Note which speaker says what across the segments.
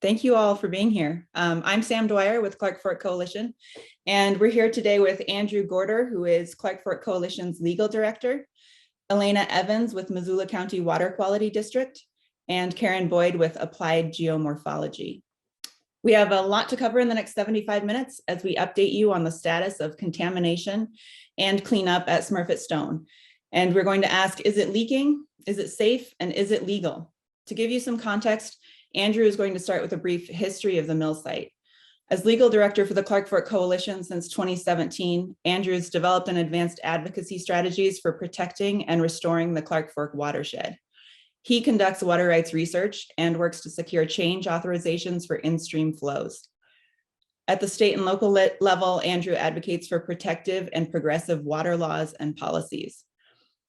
Speaker 1: Thank you all for being here. I'm Sam Dwyer with Clark Fork Coalition, and we're here today with Andrew Gorder, who is Clark Fork Coalition's legal director, Elena Evans with Missoula County Water Quality District, and Karin Boyd with Applied Geomorphology. We have a lot to cover in the next 75 minutes as we update you on the status of contamination and cleanup at Smurfit-Stone. And we're going to ask, is it leaking? Is it safe? And is it legal? To give you some context, Andrew is going to start with a brief history of the mill site. As legal director for the Clark Fork Coalition since 2017, Andrew has developed and advanced advocacy strategies for protecting and restoring the Clark Fork watershed. He conducts water rights research and works to secure change authorizations for in-stream flows. At the state and local level, Andrew advocates for protective and progressive water laws and policies.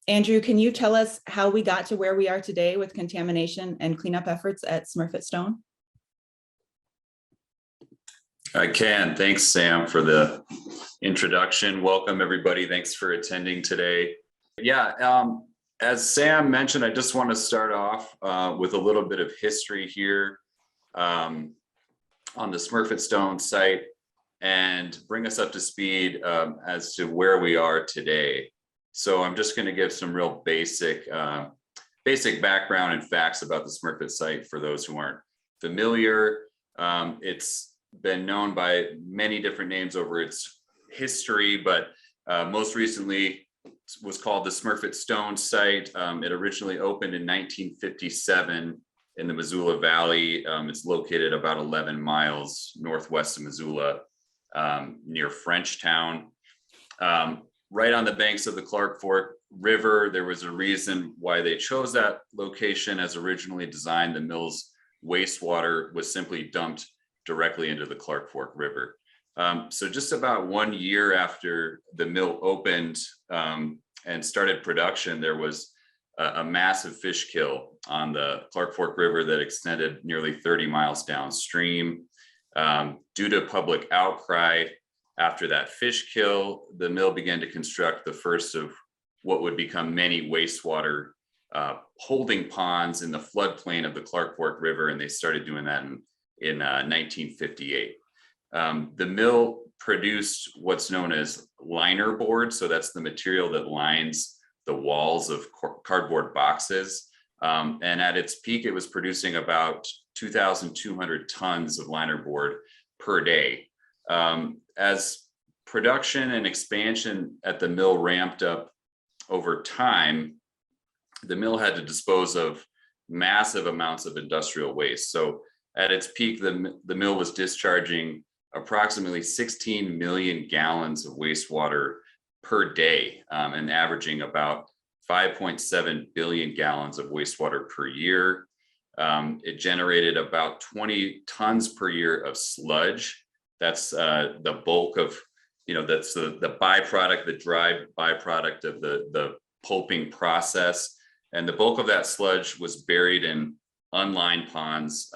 Speaker 1: Andrew, can you tell us how we got to where we are today with contamination and cleanup efforts at Smurfit-Stone?
Speaker 2: I can. Thanks, Sam, for the introduction. Welcome, everybody. Thanks for attending today. Yeah, as Sam mentioned, I just want to start off with a little bit of history here on the Smurfit-Stone site and bring us up to speed as to where we are today. So I'm just going to give some real basic background and facts about the Smurfit site for those who aren't familiar. It's been known by many different names over its history, but most recently was called the Smurfit-Stone site. It originally opened in 1957 in the Missoula Valley. It's located about 11 miles northwest of Missoula, near Frenchtown. Right on the banks of the Clark Fork River. There was a reason why they chose that location. As originally designed, the mill's wastewater was simply dumped directly into the Clark Fork River. So just about 1 year after the mill opened and started production, there was a massive fish kill on the Clark Fork River that extended nearly 30 miles downstream. Due to public outcry, after that fish kill, the mill began to construct the first of what would become many wastewater holding ponds in the floodplain of the Clark Fork River, and they started doing that in 1958. The mill produced what's known as liner board, so that's the material that lines the walls of cardboard boxes. And at its peak, it was producing about 2,200 tons of liner board per day. As production and expansion at the mill ramped up over time, the mill had to dispose of massive amounts of industrial waste. So at its peak, the mill was discharging approximately 16 million gallons of wastewater per day, and averaging about 5.7 billion gallons of wastewater per year. It generated about 20 tons per year of sludge. That's the bulk of, that's the byproduct, the dry byproduct of the pulping process. And the bulk of that sludge was buried in unlined ponds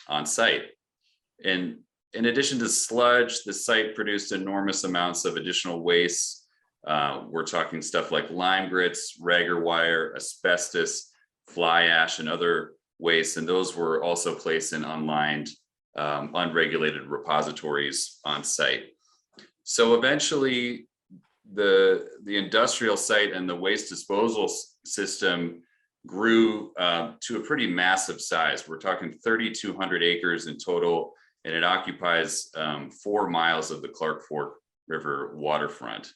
Speaker 2: on site. And in addition to sludge, the site produced enormous amounts of additional waste. We're talking stuff like lime grits, Rager wire, asbestos, fly ash, and other wastes. And those were also placed in unlined, unregulated repositories on site. So eventually the industrial site and the waste disposal system grew to a pretty massive size. We're talking 3,200 acres in total, and it occupies 4 miles of the Clark Fork River waterfront.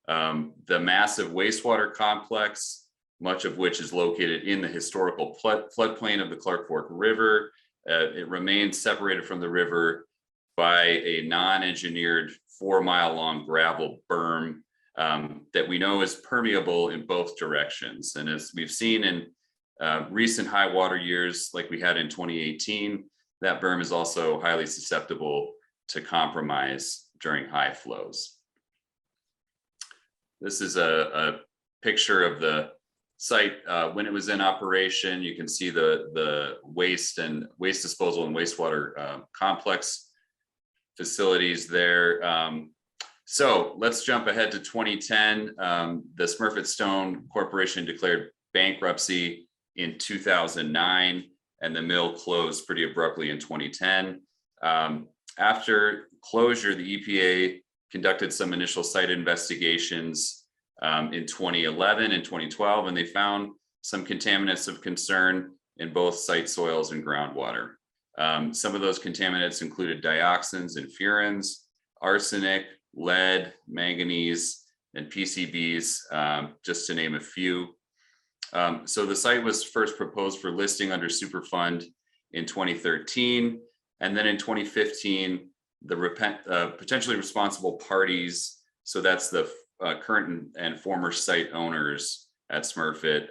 Speaker 2: The massive wastewater complex, much of which is located in the historical floodplain of the Clark Fork River, it remains separated from the river by a non-engineered 4-mile-long gravel berm that we know is permeable in both directions. And as we've seen in recent high water years, like we had in 2018, that berm is also highly susceptible to compromise during high flows. This is a picture of the site when it was in operation. You can see the waste disposal and wastewater complex facilities there. So let's jump ahead to 2010. The Smurfit-Stone Corporation declared bankruptcy in 2009, and the mill closed pretty abruptly in 2010. After closure, the EPA conducted some initial site investigations in 2011 and 2012, and they found some contaminants of concern in both site soils and groundwater. Some of those contaminants included dioxins and furans, arsenic, lead, manganese, and PCBs, just to name a few. So the site was first proposed for listing under Superfund in 2013. And then in 2015, the potentially responsible parties, so that's the current and former site owners at Smurfit,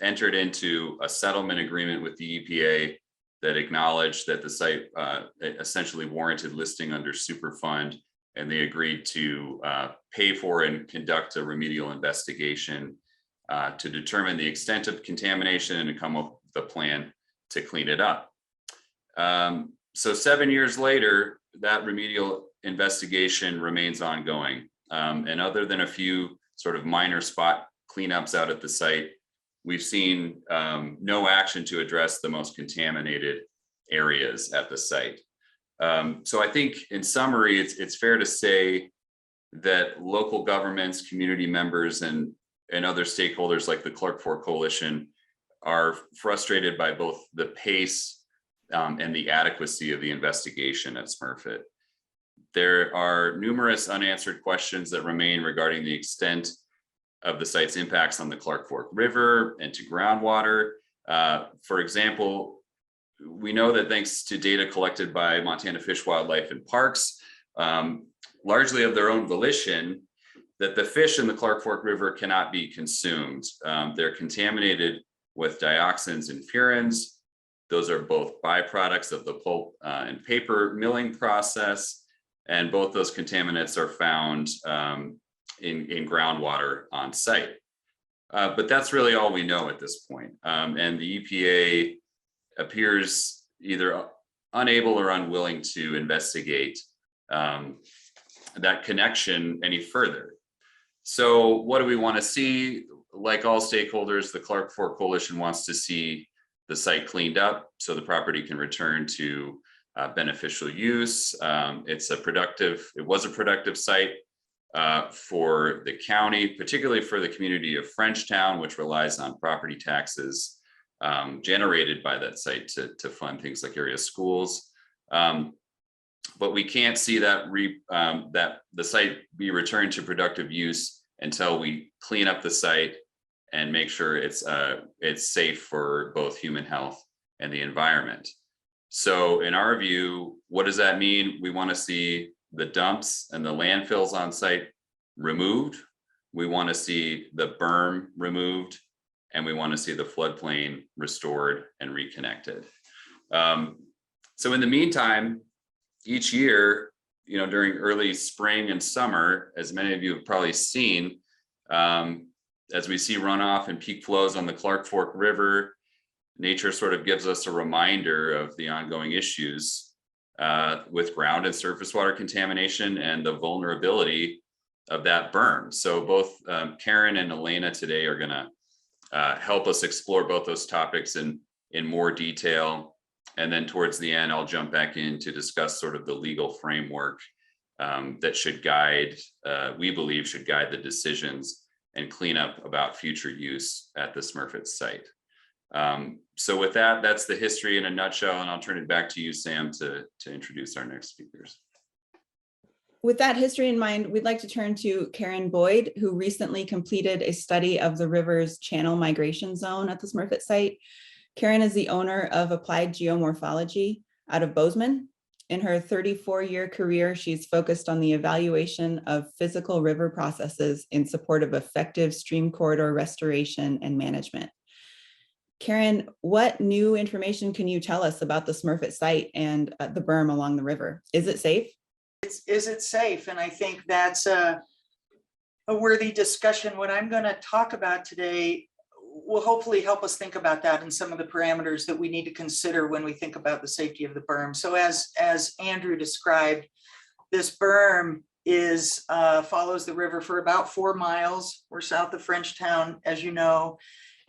Speaker 2: entered into a settlement agreement with the EPA that acknowledged that the site essentially warranted listing under Superfund, and they agreed to pay for and conduct a remedial investigation to determine the extent of contamination and to come up with a plan to clean it up. So 7 years later, that remedial investigation remains ongoing. And other than a few sort of minor spot cleanups out at the site, we've seen no action to address the most contaminated areas at the site. So I think in summary, it's fair to say that local governments, community members, and other stakeholders like the Clark Fork Coalition are frustrated by both the pace and the adequacy of the investigation at Smurfit. There are numerous unanswered questions that remain regarding the extent of the site's impacts on the Clark Fork River and to groundwater. For example, we know that thanks to data collected by Montana Fish, Wildlife, and Parks, largely of their own volition, that the fish in the Clark Fork River cannot be consumed. They're contaminated with dioxins and furans. Those are both byproducts of the pulp and paper milling process, and both those contaminants are found in groundwater on site. But that's really all we know at this point. And the EPA appears either unable or unwilling to investigate that connection any further. So what do we want to see? Like all stakeholders, the Clark Fork Coalition wants to see the site cleaned up so the property can return to beneficial use. It was a productive site for the county, particularly for the community of Frenchtown, which relies on property taxes generated by that site to fund things like area schools. But we can't see that the site be returned to productive use until we clean up the site and make sure it's safe for both human health and the environment. So in our view, what does that mean? We want to see the dumps and the landfills on site removed. We want to see the berm removed, and we want to see the floodplain restored and reconnected. So in the meantime, each year, during early spring and summer, as many of you have probably seen, as we see runoff and peak flows on the Clark Fork River, nature sort of gives us a reminder of the ongoing issues with ground and surface water contamination and the vulnerability of that berm. So both Karin and Elena today are going to help us explore both those topics in more detail. And then towards the end, I'll jump back in to discuss sort of the legal framework that should guide, we believe should guide the decisions and clean up about future use at the Smurfit site. So with that, that's the history in a nutshell, and I'll turn it back to you, Sam, to introduce our next speakers.
Speaker 1: With that history in mind, we'd like to turn to Karin Boyd, who recently completed a study of the river's channel migration zone at the Smurfit site. Karin is the owner of Applied Geomorphology out of Bozeman. In her 34-year career, she's focused on the evaluation of physical river processes in support of effective stream corridor restoration and management. Karin, what new information can you tell us about the Smurfit site and the berm along the river? Is it safe?
Speaker 3: Is it safe? And I think that's a worthy discussion. What I'm going to talk about today will hopefully help us think about that and some of the parameters that we need to consider when we think about the safety of the berm. So as Andrew described, this berm follows the river for about 4 miles. We're south of Frenchtown, as you know,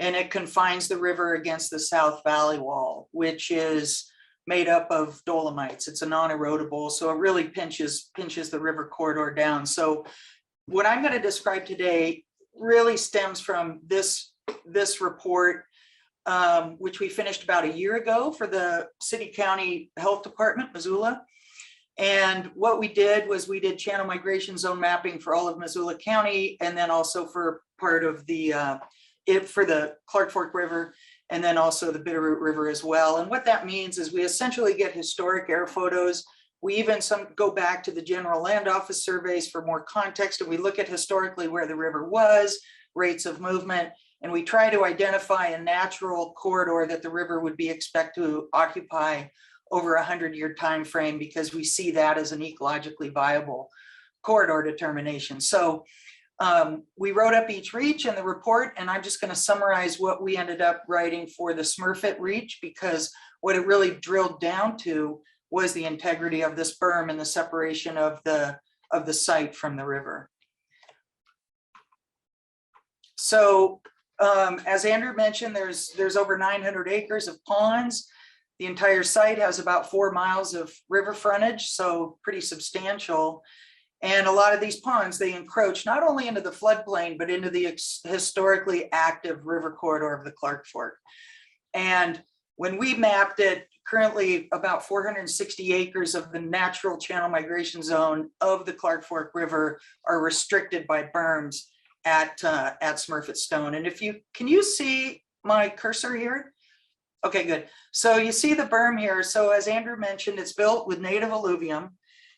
Speaker 3: and it confines the river against the South Valley Wall, which is made up of dolomites. It's a non-erodible, so it really pinches the river corridor down. So what I'm going to describe today really stems from this report, which we finished about a year ago for the City County Health Department, Missoula. And what we did was we did channel migration zone mapping for all of Missoula County, and then also for part of the for the Clark Fork River, and then also the Bitterroot River as well. And what that means is we essentially get historic air photos. We even go back to the General Land Office surveys for more context, and we look at historically where the river was, rates of movement, and we try to identify a natural corridor that the river would be expected to occupy over a 100-year time frame, because we see that as an ecologically viable corridor determination. So we wrote up each reach in the report, and I'm just going to summarize what we ended up writing for the Smurfit reach, because what it really drilled down to was the integrity of this berm and the separation of the site from the river. So as Andrew mentioned, there's over 900 acres of ponds. The entire site has about 4 miles of river frontage, so pretty substantial. And a lot of these ponds, they encroach not only into the floodplain, but into the historically active river corridor of the Clark Fork. And when we mapped it, currently about 460 acres of the natural channel migration zone of the Clark Fork River are restricted by berms at Smurfit-Stone. And can you see my cursor here? Okay, good. So you see the berm here. So as Andrew mentioned, it's built with native alluvium.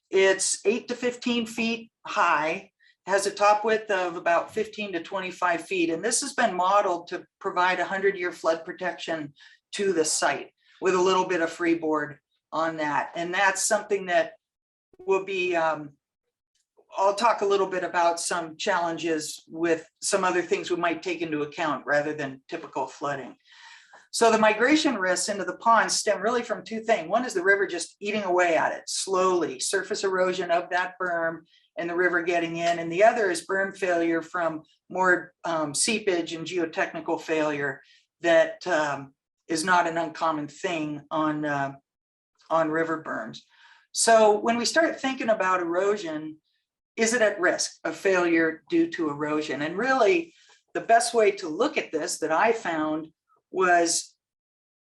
Speaker 3: It's 8 to 15 feet high, has a top width of about 15 to 25 feet. And this has been modeled to provide 100-year flood protection to the site with a little bit of freeboard on that. And that's something that will be, I'll talk a little bit about some challenges with some other things we might take into account rather than typical flooding. So the migration risks into the ponds stem really from two things. One is the river just eating away at it slowly, surface erosion of that berm and the river getting in. And the other is berm failure from more seepage and geotechnical failure that is not an uncommon thing on river berms. So when we start thinking about erosion, is it at risk of failure due to erosion? And really, the best way to look at this that I found was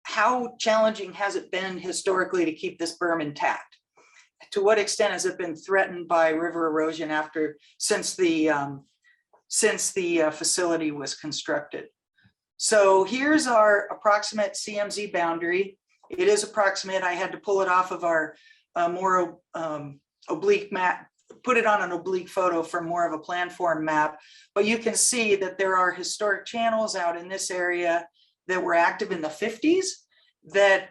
Speaker 3: how challenging has it been historically to keep this berm intact? To what extent has it been threatened by river erosion since the facility was constructed? So here's our approximate CMZ boundary. It is approximate. I had to pull it off of our more oblique map, put it on an oblique photo from more of a plan form map. But you can see that there are historic channels out in this area that were active in the 50s that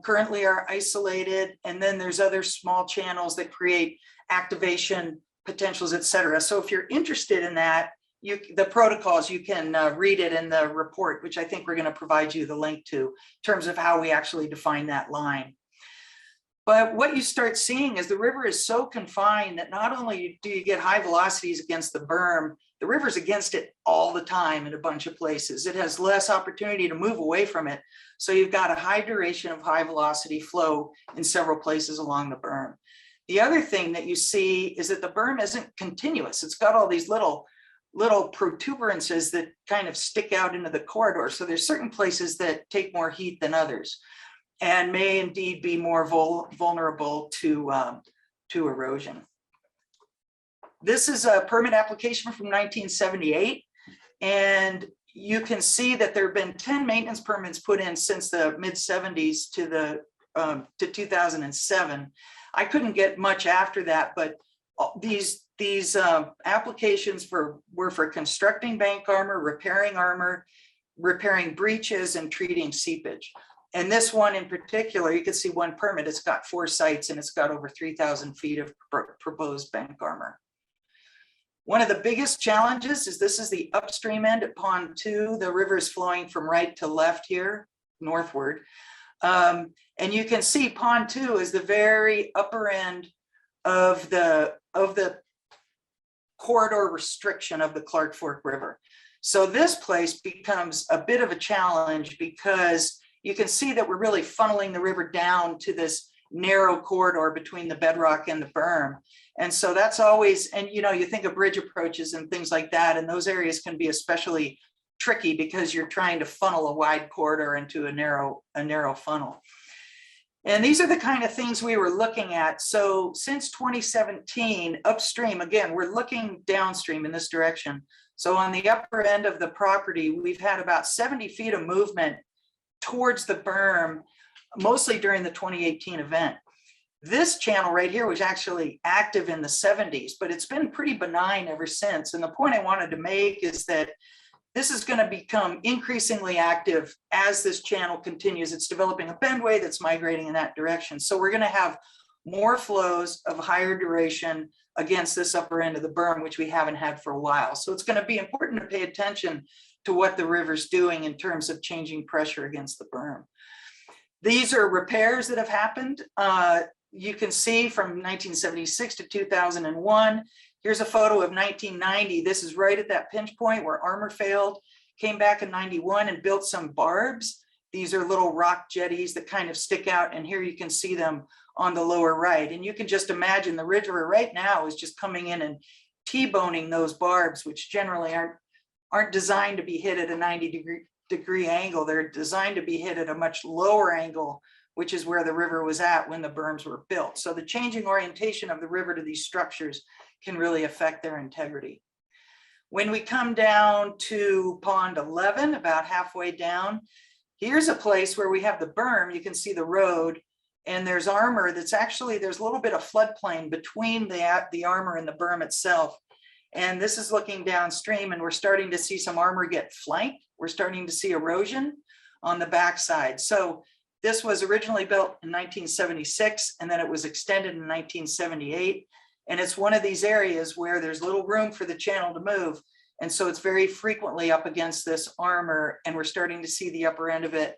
Speaker 3: currently are isolated. And then there's other small channels that create activation potentials, et cetera. So if you're interested in that, the protocols, you can read it in the report, which I think we're going to provide you the link to in terms of how we actually define that line. But what you start seeing is the river is so confined that not only do you get high velocities against the berm, the river's against it all the time in a bunch of places. It has less opportunity to move away from it. So you've got a high duration of high velocity flow in several places along the berm. The other thing that you see is that the berm isn't continuous. It's got all these little protuberances that kind of stick out into the corridor. So there's certain places that take more heat than others and may indeed be more vulnerable to erosion. This is a permit application from 1978, and you can see that there have been 10 maintenance permits put in since the mid-70s to 2007. I couldn't get much after that, but these applications were for constructing bank armor, repairing breaches, and treating seepage. And this one in particular, you can see one permit, it's got 4 sites and it's got over 3,000 feet of proposed bank armor. One of the biggest challenges is this is the upstream end at Pond 2. The river is flowing from right to left here, northward. And you can see Pond 2 is the very upper end of the corridor restriction of the Clark Fork River. So this place becomes a bit of a challenge because you can see that we're really funneling the river down to this narrow corridor between the bedrock and the berm. And so that's always, and you know, you think of bridge approaches and things like that, and those areas can be especially tricky because you're trying to funnel a wide corridor into a narrow funnel. And these are the kind of things we were looking at. So since 2017, upstream, again, we're looking downstream in this direction. So on the upper end of the property, we've had about 70 feet of movement towards the berm, mostly during the 2018 event. This channel right here was actually active in the 70s, but it's been pretty benign ever since. And the point I wanted to make is that this is going to become increasingly active as this channel continues. It's developing a bendway that's migrating in that direction. So we're going to have more flows of higher duration against this upper end of the berm, which we haven't had for a while. So it's going to be important to pay attention to what the river's doing in terms of changing pressure against the berm. These are repairs that have happened. You can see from 1976 to 2001. Here's a photo of 1990. This is right at that pinch point where armor failed, came back in 91 and built some barbs. These are little rock jetties that kind of stick out, and here you can see them on the lower right. And you can just imagine the river right now is just coming in and T-boning those barbs, which generally aren't designed to be hit at a 90-degree angle. They're designed to be hit at a much lower angle, which is where the river was at when the berms were built. So the changing orientation of the river to these structures can really affect their integrity. When we come down to pond 11, about halfway down, here's a place where we have the berm. You can see the road, and there's armor that's actually, there's a little bit of floodplain between the armor and the berm itself. And this is looking downstream, and we're starting to see some armor get flanked. We're starting to see erosion on the backside. So this was originally built in 1976, and then it was extended in 1978. And it's one of these areas where there's little room for the channel to move. And so it's very frequently up against this armor, and we're starting to see the upper end of it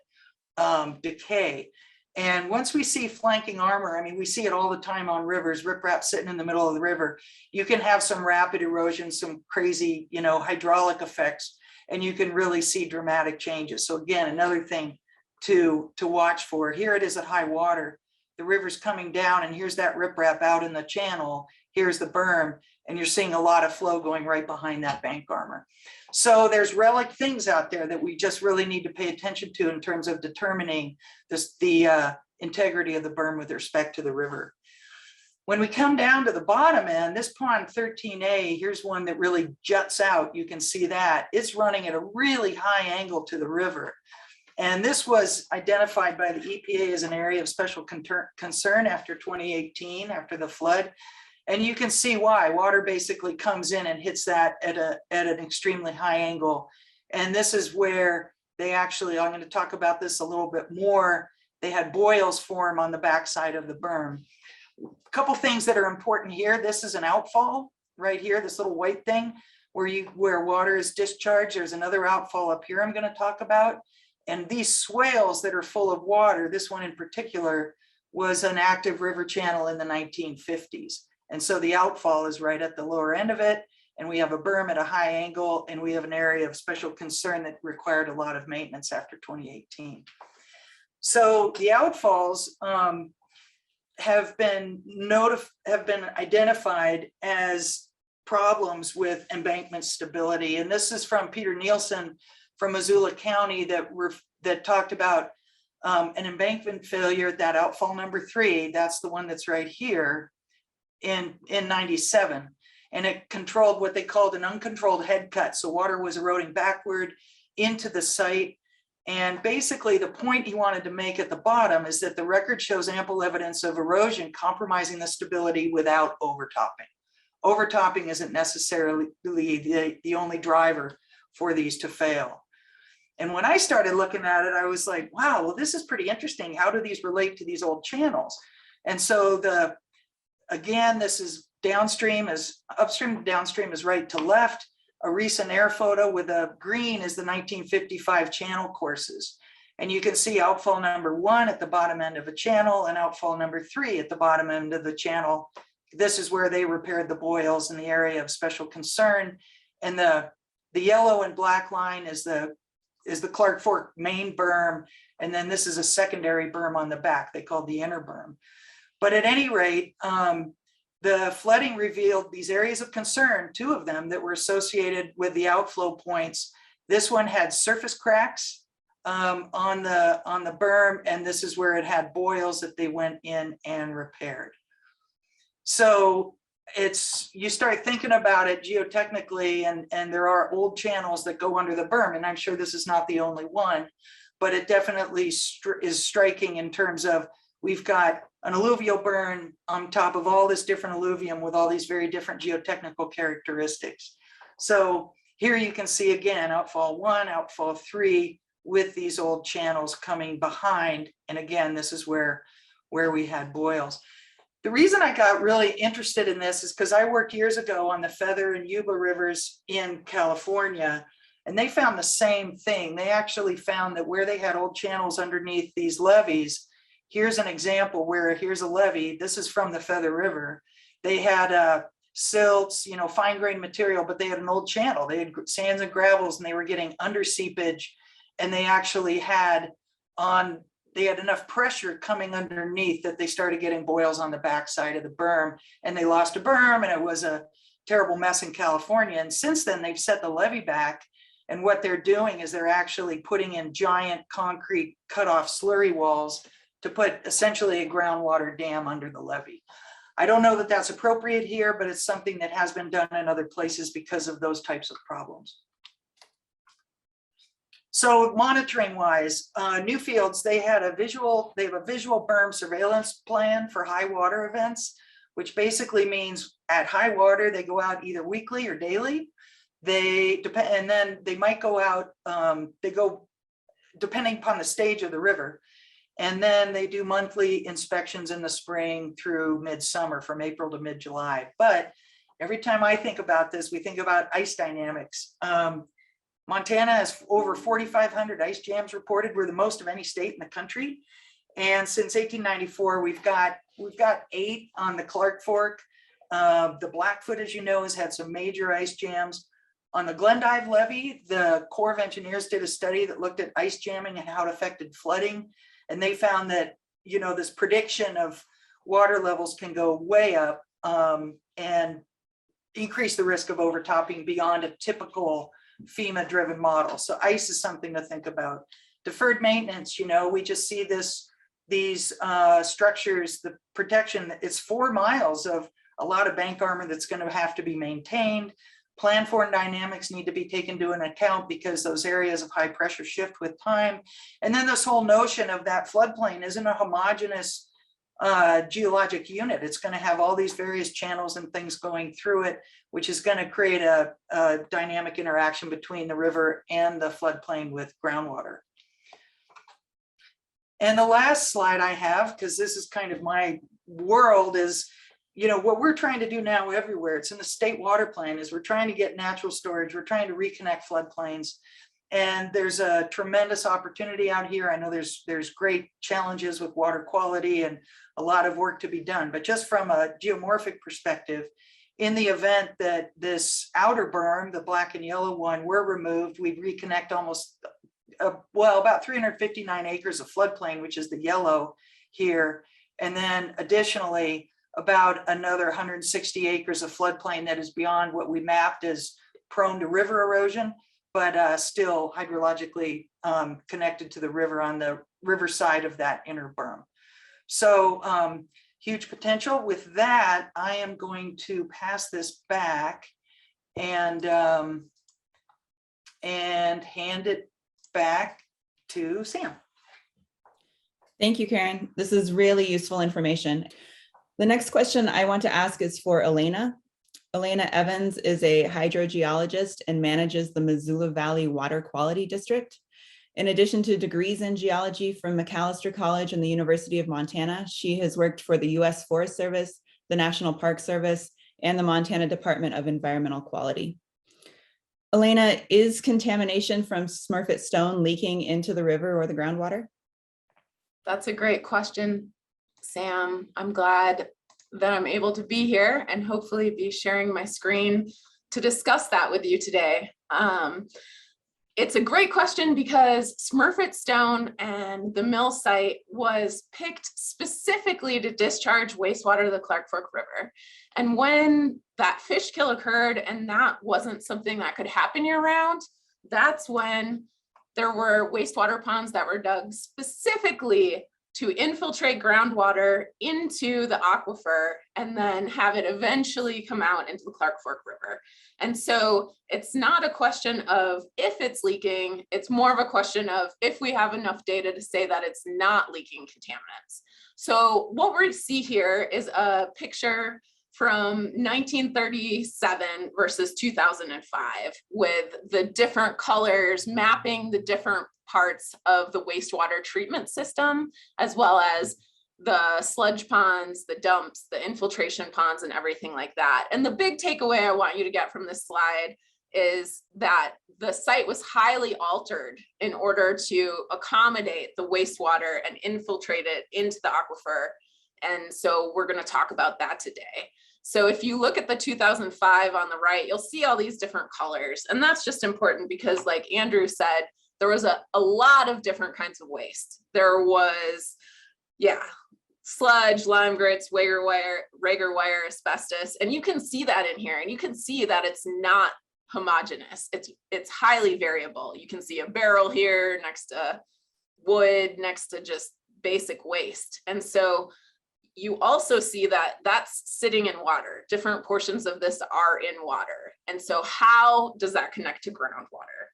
Speaker 3: decay. And once we see flanking armor, I mean, we see it all the time on rivers, riprap sitting in the middle of the river. You can have some rapid erosion, some crazy, you know, hydraulic effects, and you can really see dramatic changes. So again, another thing to watch for. Here it is at high water. The river's coming down, and here's that riprap out in the channel. Here's the berm, and you're seeing a lot of flow going right behind that bank armor. So there's relic things out there that we just really need to pay attention to in terms of determining the integrity of the berm with respect to the river. When we come down to the bottom end, this pond 13A, here's one that really juts out. You can see that it's running at a really high angle to the river. And this was identified by the EPA as an area of special concern after 2018, after the flood. And you can see why. Water basically comes in and hits that at an extremely high angle. And this is where they actually, I'm going to talk about this a little bit more. They had boils form on the backside of the berm. A couple things that are important here. This is an outfall right here, this little white thing where water is discharged. There's another outfall up here I'm going to talk about. And these swales that are full of water, this one in particular, was an active river channel in the 1950s. And so the outfall is right at the lower end of it. And we have a berm at a high angle, and we have an area of special concern that required a lot of maintenance after 2018. So the outfalls have been identified as problems with embankment stability. And this is from Peter Nielsen from Missoula County that talked about an embankment failure at that outfall number 3. That's the one that's right here in 97. And it controlled what they called an uncontrolled head cut. So water was eroding backward into the site. And basically the point he wanted to make at the bottom is that the record shows ample evidence of erosion compromising the stability without overtopping. Overtopping isn't necessarily the only driver for these to fail. And when I started looking at it, I was like, wow, well, this is pretty interesting. How do these relate to these old channels? And so again, this is downstream, as upstream to downstream is right to left. A recent air photo with a green is the 1955 channel courses. And you can see outfall number 1 at the bottom end of a channel and outfall number 3 at the bottom end of the channel. This is where they repaired the boils in the area of special concern. And the the yellow and black line is the Clark Fork main berm. And then this is a secondary berm on the back. They called the inner berm. But at any rate, the flooding revealed these areas of concern, 2 of them that were associated with the outflow points. This one had surface cracks on the berm, and this is where it had boils that they went in and repaired. So you start thinking about it geotechnically, and there are old channels that go under the berm, and I'm sure this is not the only one, but it definitely is striking in terms of we've got an alluvial burn on top of all this different alluvium with all these very different geotechnical characteristics. So here you can see again, outfall 1, outfall 3 with these old channels coming behind. And again, this is where we had boils. The reason I got really interested in this is because I worked years ago on the Feather and Yuba rivers in California, and they found the same thing. They actually found that where they had old channels underneath these levees, here's an example where here's a levee. This is from the Feather River. They had silts, fine grained material, but they had an old channel. They had sands and gravels, and they were getting under seepage, and they actually had enough pressure coming underneath that they started getting boils on the backside of the berm, and they lost a berm, and it was a terrible mess in California. And since then, they've set the levee back, and what they're doing is they're actually putting in giant concrete cut-off slurry walls to put essentially a groundwater dam under the levee. I don't know that that's appropriate here, but it's something that has been done in other places because of those types of problems. So monitoring wise, Newfields, they have a visual berm surveillance plan for high water events, which basically means at high water, they go out either weekly or daily. And then they might go out, they go depending upon the stage of the river. And then they do monthly inspections in the spring through midsummer, from April to mid-July. But every time I think about this, we think about ice dynamics. Montana has over 4,500 ice jams reported. We're the most of any state in the country. And since 1894, we've got 8 on the Clark Fork. The Blackfoot, as you know, has had some major ice jams. On the Glendive levee, the Corps of Engineers did a study that looked at ice jamming and how it affected flooding. And they found that, this prediction of water levels can go way up and increase the risk of overtopping beyond a typical FEMA-driven model. So ice is something to think about. Deferred maintenance, we just see these structures, the protection, it's 4 miles of a lot of bank armor that's going to have to be maintained. Plan for and dynamics need to be taken into an account because those areas of high pressure shift with time. And then this whole notion of that floodplain isn't a homogeneous geologic unit. It's going to have all these various channels and things going through it, which is going to create a dynamic interaction between the river and the floodplain with groundwater. And the last slide I have, because this is kind of my world, is what we're trying to do now everywhere, it's in the state water plan, is we're trying to get natural storage. We're trying to reconnect floodplains. And there's a tremendous opportunity out here. I know there's great challenges with water quality and a lot of work to be done. But just from a geomorphic perspective, in the event that this outer berm, the black and yellow one, were removed, we'd reconnect almost, about 359 acres of floodplain, which is the yellow here. And then additionally, about another 160 acres of floodplain that is beyond what we mapped as prone to river erosion, but still hydrologically connected to the river on the river side of that inner berm. So huge potential. With that, I am going to pass this back and hand it back to Sam.
Speaker 1: Thank you, Karin. This is really useful information. The next question I want to ask is for Elena. Elena Evans is a hydrogeologist and manages the Missoula Valley Water Quality District. In addition to degrees in geology from Macalester College and the University of Montana, she has worked for the U.S. Forest Service, the National Park Service, and the Montana Department of Environmental Quality. Elena, is contamination from Smurfit-Stone leaking into the river or the groundwater?
Speaker 4: That's a great question, Sam. I'm glad that I'm able to be here and hopefully be sharing my screen to discuss that with you today. It's a great question because Smurfit-Stone and the mill site was picked specifically to discharge wastewater to the Clark Fork River. And when that fish kill occurred and that wasn't something that could happen year round, that's when there were wastewater ponds that were dug specifically to infiltrate groundwater into the aquifer and then have it eventually come out into the Clark Fork River. And so it's not a question of if it's leaking, it's more of a question of if we have enough data to say that it's not leaking contaminants. So what we see here is a picture from 1937 versus 2005 with the different colors mapping the different parts of the wastewater treatment system, as well as the sludge ponds, the dumps, the infiltration ponds, and everything like that. And the big takeaway I want you to get from this slide is that the site was highly altered in order to accommodate the wastewater and infiltrate it into the aquifer. And so we're going to talk about that today. So if you look at the 2005 on the right, you'll see all these different colors. And that's just important because, like Andrew said, there was a lot of different kinds of waste. There was, sludge, lime grits, Rager wire, asbestos, and you can see that in here, and you can see that it's not homogeneous. It's highly variable. You can see a barrel here next to wood, next to just basic waste. And so you also see that that's sitting in water. Different portions of this are in water. And so how does that connect to groundwater?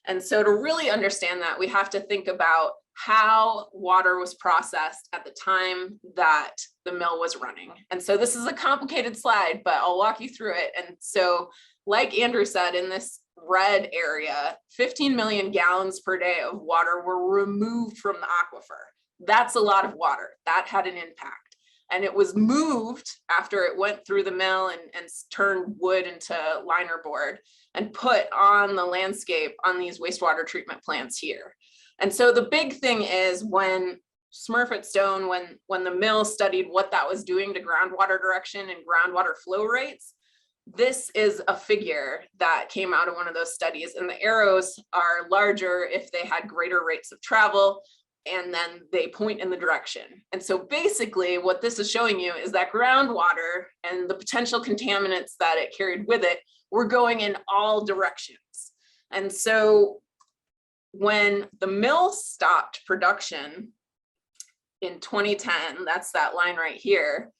Speaker 4: And so to really understand that, we have to think about how water was processed at the time that the mill was running. And so this is a complicated slide, but I'll walk you through it. And so like Andrew said, in this red area, 15 million gallons per day of water were removed from the aquifer. That's a lot of water. That had an impact. And it was moved after it went through the mill and turned wood into liner board and put on the landscape on these wastewater treatment plants here. And so the big thing is when Smurfit-Stone, when the mill studied what that was doing to groundwater direction and groundwater flow rates, this is a figure that came out of one of those studies, and the arrows are larger if they had greater rates of travel, and then they point in the direction. And so basically what this is showing you is that groundwater and the potential contaminants that it carried with it were going in all directions. And so when the mill stopped production in 2010, that's that line right here,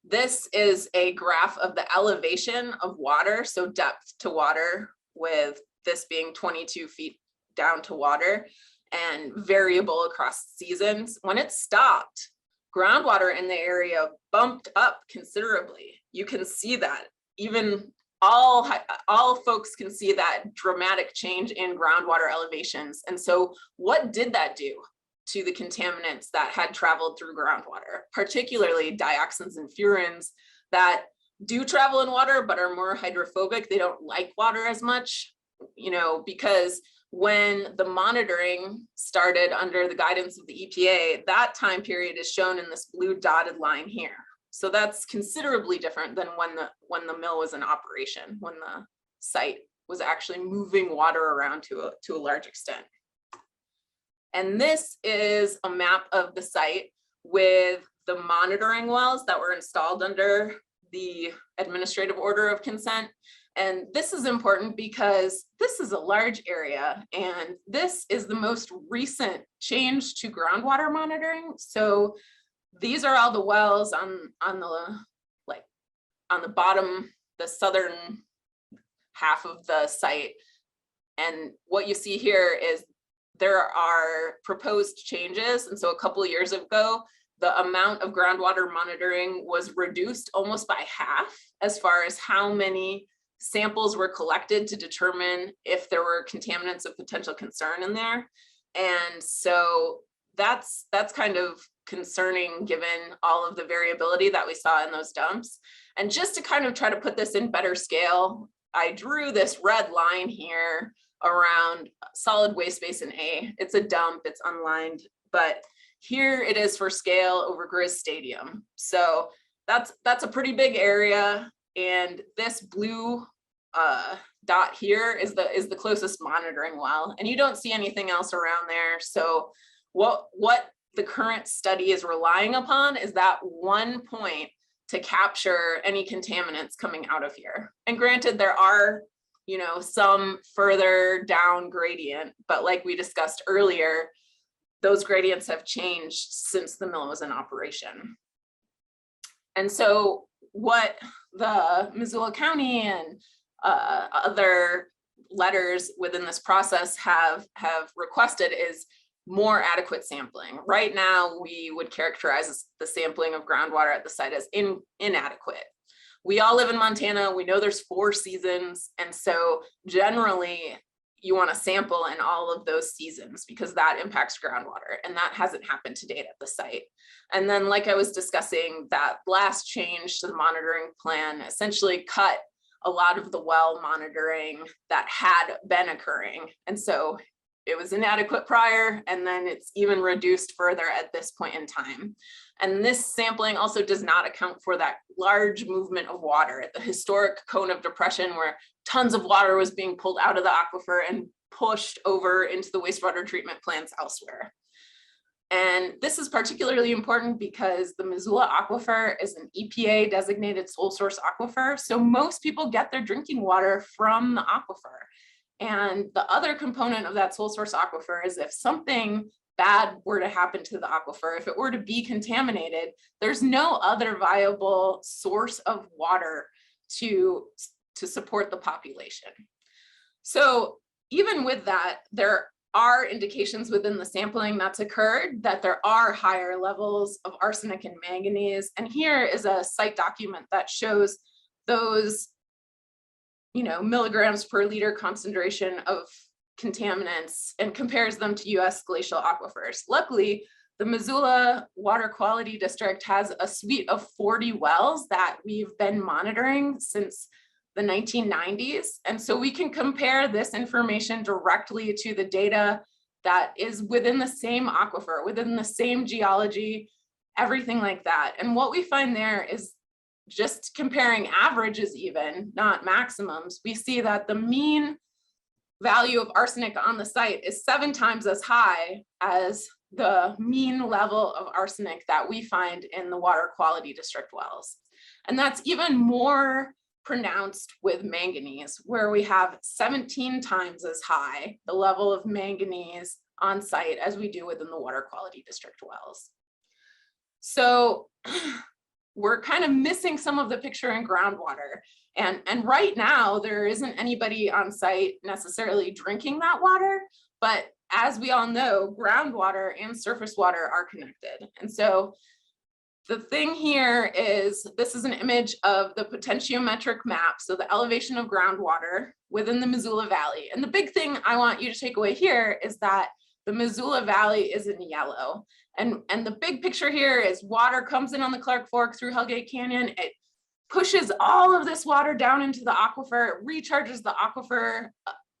Speaker 4: this is a graph of the elevation of water, so depth to water, with this being 22 feet down to water, and variable across seasons. When it stopped, groundwater in the area bumped up considerably. You can see that. Even all folks can see that dramatic change in groundwater elevations. And so what did that do to the contaminants that had traveled through groundwater, particularly dioxins and furans that do travel in water but are more hydrophobic? They don't like water as much, because when the monitoring started under the guidance of the EPA, that time period is shown in this blue dotted line here. So that's considerably different than when the mill was in operation, when the site was actually moving water around to a large extent. And this is a map of the site with the monitoring wells that were installed under the administrative order of consent. And this is important because this is a large area, and this is the most recent change to groundwater monitoring. So these are all the wells on the bottom, the southern half of the site. And what you see here is there are proposed changes. And so a couple of years ago, the amount of groundwater monitoring was reduced almost by half as far as how many samples were collected to determine if there were contaminants of potential concern in there. And so that's kind of concerning given all of the variability that we saw in those dumps. And just to kind of try to put this in better scale, I drew this red line here around solid waste basin A. It's a dump, it's unlined, but here it is for scale over Grizz Stadium. So that's a pretty big area. And this blue dot here is the closest monitoring well, and you don't see anything else around there. So what the current study is relying upon is that one point to capture any contaminants coming out of here. And granted, there are, you know, some further down gradient, but like we discussed earlier, those gradients have changed since the mill was in operation. And so what the Missoula County and other letters within this process have requested is more adequate sampling. Right now, we would characterize the sampling of groundwater at the site as inadequate. We all live in Montana. We know there's 4 seasons. And so generally, you want to sample in all of those seasons because that impacts groundwater. And that hasn't happened to date at the site. And then, like I was discussing, that last change to the monitoring plan essentially cut a lot of the well monitoring that had been occurring. And so it was inadequate prior, and then it's even reduced further at this point in time. And this sampling also does not account for that large movement of water at the historic cone of depression where tons of water was being pulled out of the aquifer and pushed over into the wastewater treatment plants elsewhere. And this is particularly important because the Missoula aquifer is an EPA designated sole source aquifer. So most people get their drinking water from the aquifer. And the other component of that sole source aquifer is if something bad were to happen to the aquifer, if it were to be contaminated, there's no other viable source of water to support the population. So even with that, there are indications within the sampling that's occurred that there are higher levels of arsenic and manganese. And here is a site document that shows those, you know, milligrams per liter concentration of contaminants and compares them to US glacial aquifers. Luckily, the Missoula Water Quality District has a suite of 40 wells that we've been monitoring since the 1990s. And so we can compare this information directly to the data that is within the same aquifer, within the same geology, everything like that. And what we find there is just comparing averages even, not maximums, we see that the mean value of arsenic on the site is 7 times as high as the mean level of arsenic that we find in the Water Quality District wells. And that's even more pronounced with manganese, where we have 17 times as high the level of manganese on site as we do within the Water Quality District wells. So we're kind of missing some of the picture in groundwater. And right now, there isn't anybody on site necessarily drinking that water, but as we all know, groundwater and surface water are connected. And so the thing here is, this is an image of the potentiometric map, so the elevation of groundwater within the Missoula Valley. And the big thing I want you to take away here is that the Missoula Valley is in yellow. And the big picture here is water comes in on the Clark Fork through Hellgate Canyon. It pushes all of this water down into the aquifer, it recharges the aquifer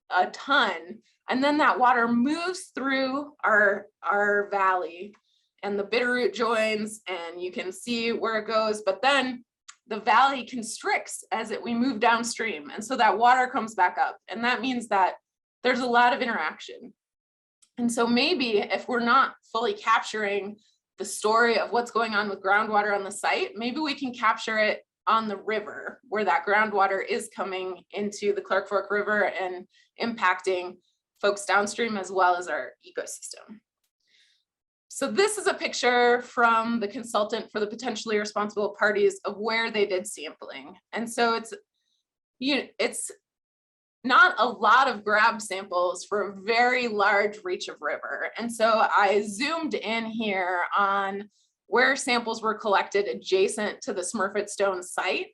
Speaker 4: a ton, and then that water moves through our valley, and the Bitterroot joins, and you can see where it goes, but then the valley constricts as we move downstream, and so that water comes back up, and that means that there's a lot of interaction. And so maybe if we're not fully capturing the story of what's going on with groundwater on the site, maybe we can capture it on the river where that groundwater is coming into the Clark Fork River and impacting folks downstream as well as our ecosystem. So this is a picture from the consultant for the potentially responsible parties of where they did sampling. And so it's not a lot of grab samples for a very large reach of river. And so I zoomed in here on where samples were collected adjacent to the Smurfit-Stone site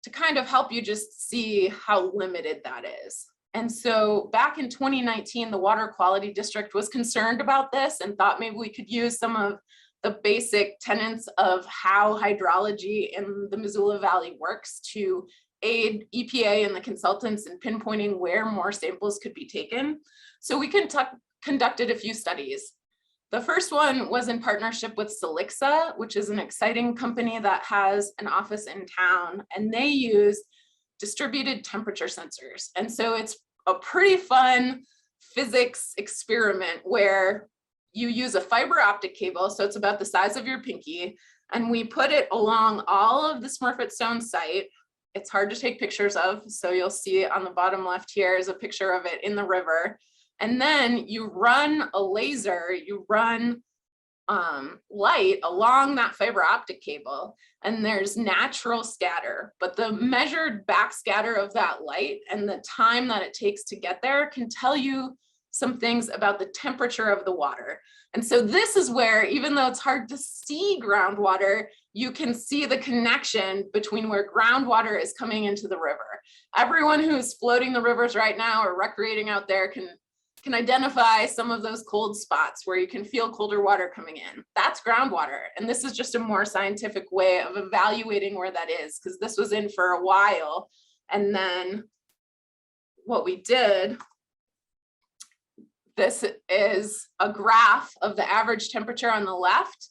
Speaker 4: to kind of help you just see how limited that is. And so back in 2019, the Water Quality District was concerned about this and thought maybe we could use some of the basic tenets of how hydrology in the Missoula Valley works to aid EPA and the consultants in pinpointing where more samples could be taken. So we conducted a few studies. The first one was in partnership with Silixa, which is an exciting company that has an office in town, and they used distributed temperature sensors. And so it's a pretty fun physics experiment where you use a fiber optic cable, so it's about the size of your pinky, and we put it along all of the Smurfit-Stone site. It's hard to take pictures of, so you'll see on the bottom left here is a picture of it in the river. And then you run a laser, you run light along that fiber optic cable, and there's natural scatter, but the measured backscatter of that light and the time that it takes to get there can tell you some things about the temperature of the water. And so this is where, even though it's hard to see groundwater, you can see the connection between where groundwater is coming into the river. Everyone who's floating the rivers right now or recreating out there can identify some of those cold spots where you can feel colder water coming in. That's groundwater. And this is just a more scientific way of evaluating where that is, because this was in for a while. And then what we did, this is a graph of the average temperature on the left,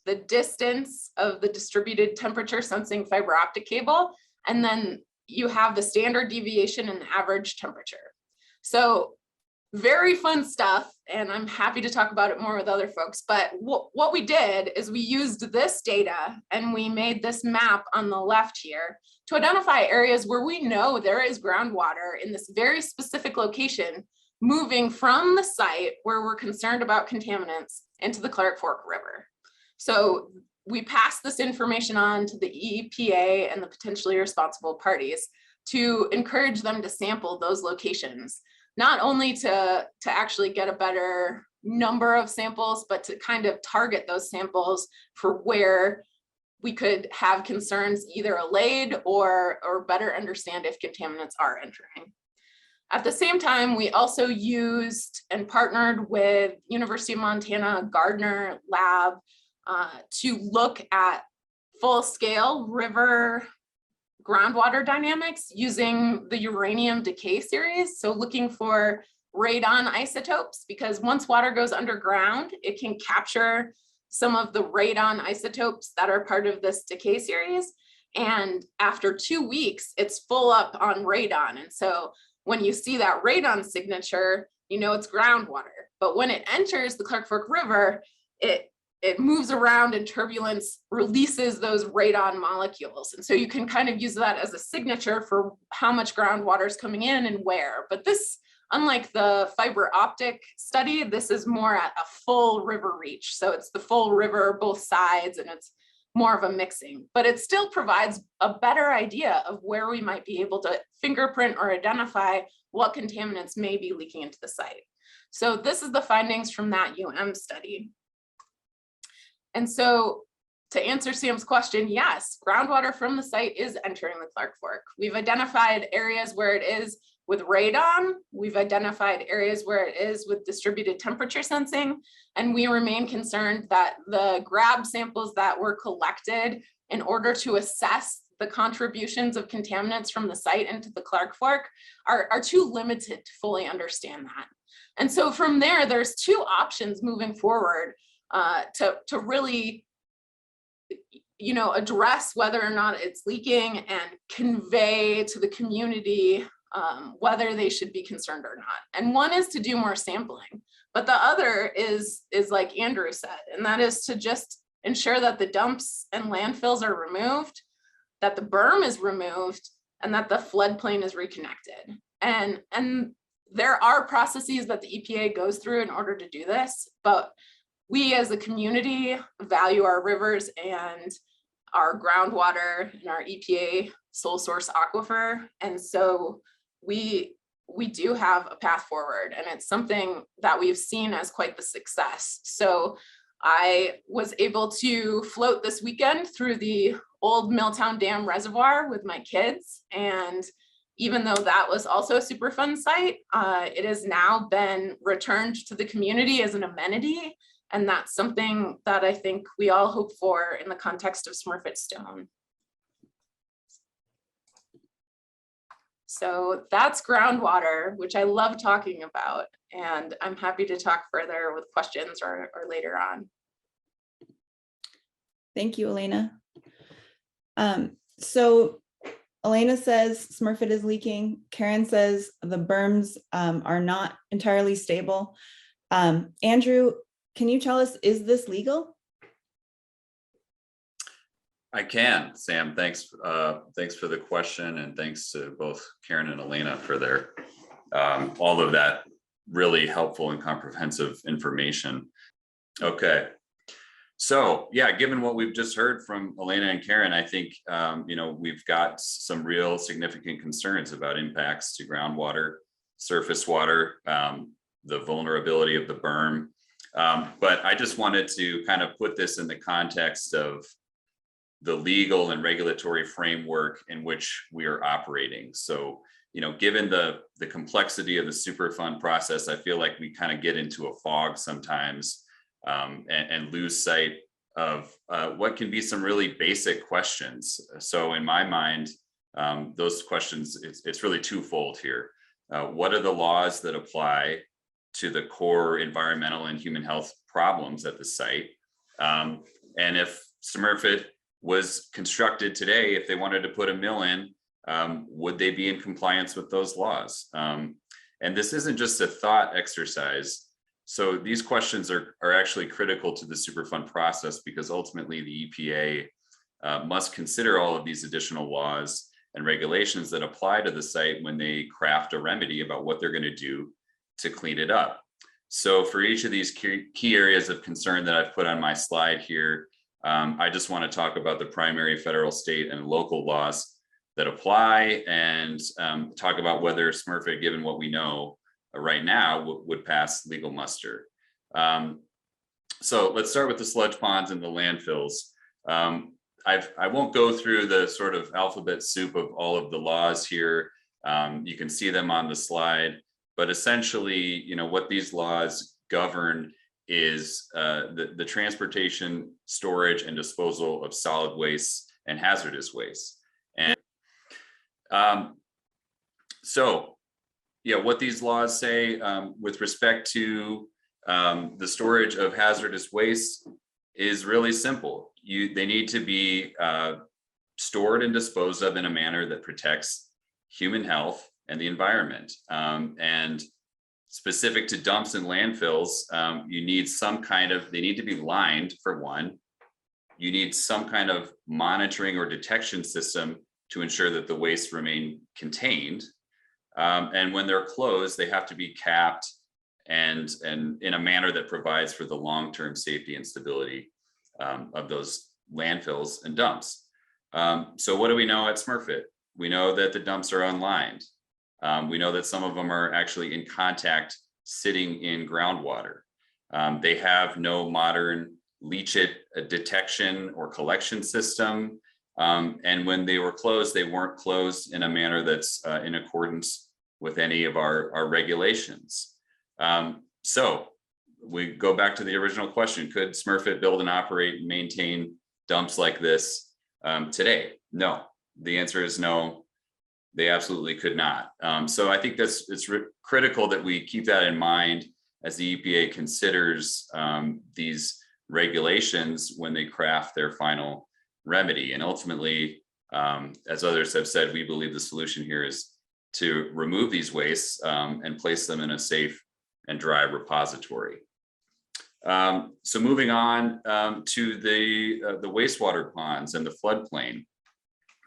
Speaker 4: the distance of the distributed temperature sensing fiber optic cable, and then you have the standard deviation and the average temperature. So very fun stuff, and I'm happy to talk about it more with other folks. But what we did is we used this data and we made this map on the left here to identify areas where we know there is groundwater in this very specific location moving from the site where we're concerned about contaminants into the Clark Fork River. So we passed this information on to the EPA and the potentially responsible parties to encourage them to sample those locations, not only to actually get a better number of samples, but to kind of target those samples for where we could have concerns either allayed or better understand if contaminants are entering. At the same time, we also used and partnered with University of Montana Gardner Lab to look at full-scale river groundwater dynamics using the uranium decay series. So looking for radon isotopes, because once water goes underground, it can capture some of the radon isotopes that are part of this decay series. And after 2 weeks, it's full up on radon. And so when you see that radon signature, you know it's groundwater. But when it enters the Clark Fork River, it moves around and turbulence releases those radon molecules. And so you can kind of use that as a signature for how much groundwater is coming in and where. But this, unlike the fiber optic study, this is more at a full river reach. So it's the full river, both sides, and it's more of a mixing, but it still provides a better idea of where we might be able to fingerprint or identify what contaminants may be leaking into the site. So this is the findings from that study. And so to answer Sam's question, yes, groundwater from the site is entering the Clark Fork. We've identified areas where it is with radon. We've identified areas where it is with distributed temperature sensing, and we remain concerned that the grab samples that were collected in order to assess the contributions of contaminants from the site into the Clark Fork are too limited to fully understand that. And so from there, there's two options moving forward to really, address whether or not it's leaking and convey to the community whether they should be concerned or not. And one is to do more sampling, but the other is like Andrew said, and that is to just ensure that the dumps and landfills are removed, that the berm is removed, and that the floodplain is reconnected. And there are processes that the EPA goes through in order to do this, but we as a community value our rivers and our groundwater and our EPA sole source aquifer. And so we do have a path forward, and it's something that we've seen as quite the success. So I was able to float this weekend through the old Milltown Dam Reservoir with my kids. And even though that was also a super fun site, it has now been returned to the community as an amenity. And that's something that I think we all hope for in the context of Smurfit-Stone. So that's groundwater, which I love talking about, and I'm happy to talk further with questions or later on.
Speaker 1: Thank you, Elena. So Elena says Smurfit is leaking. Karin says the berms are not entirely stable. Andrew, can you tell us, is this legal?
Speaker 2: I can, Sam. Thanks for the question, and thanks to both Karin and Elena for their all of that really helpful and comprehensive information. Okay, so yeah, given what we've just heard from Elena and Karin, I think we've got some real significant concerns about impacts to groundwater, surface water, the vulnerability of the berm. But I just wanted to kind of put this in the context of the legal and regulatory framework in which we are operating. So, given the complexity of the Superfund process, I feel like we kind of get into a fog sometimes and lose sight of what can be some really basic questions. So in my mind, those questions, it's really twofold here. What are the laws that apply to the core environmental and human health problems at the site? And if Smurfit was constructed today, if they wanted to put a mill in, would they be in compliance with those laws? And this isn't just a thought exercise. So these questions are actually critical to the Superfund process, because ultimately the EPA must consider all of these additional laws and regulations that apply to the site when they craft a remedy about what they're going to do to clean it up. So for each of these key areas of concern that I've put on my slide here, I just want to talk about the primary federal, state, and local laws that apply, and talk about whether Smurfit, given what we know right now, would pass legal muster. So let's start with the sludge ponds and the landfills. I won't go through the sort of alphabet soup of all of the laws here. You can see them on the slide, but essentially, what these laws govern is the transportation, storage, and disposal of solid waste and hazardous waste. And what these laws say with respect to the storage of hazardous waste is really simple. They need to be stored and disposed of in a manner that protects human health and the environment. And specific to dumps and landfills, you need they need to be lined, for one. You need some kind of monitoring or detection system to ensure that the waste remain contained. And when they're closed, they have to be capped and in a manner that provides for the long-term safety and stability of those landfills and dumps. So what do we know at Smurfit? We know that the dumps are unlined. We know that some of them are actually in contact sitting in groundwater. They have no modern leachate detection or collection system. And when they were closed, they weren't closed in a manner that's in accordance with any of our regulations. So we go back to the original question: could Smurfit build and operate and maintain dumps like this today? No. The answer is no. They absolutely could not. So I think it's critical that we keep that in mind as the EPA considers these regulations when they craft their final remedy. And ultimately, as others have said, we believe the solution here is to remove these wastes and place them in a safe and dry repository. So moving on to the wastewater ponds and the floodplain.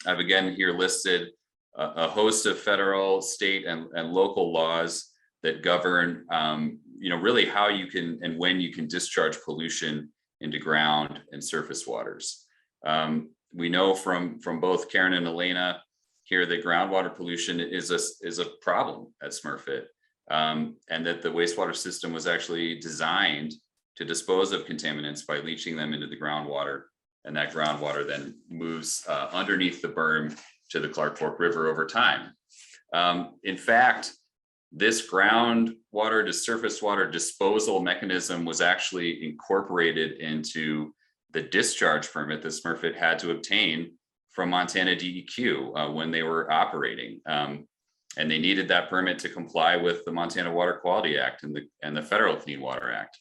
Speaker 2: I've again here listed a host of federal, state, and local laws that govern, really how you can and when you can discharge pollution into ground and surface waters. We know from both Karin and Elena here that groundwater pollution is a problem at Smurfit, and that the wastewater system was actually designed to dispose of contaminants by leaching them into the groundwater, and that groundwater then moves underneath the berm to the Clark Fork River over time. In fact, this groundwater to surface water disposal mechanism was actually incorporated into the discharge permit that Smurfit had to obtain from Montana DEQ when they were operating. And they needed that permit to comply with the Montana Water Quality Act and the Federal Clean Water Act.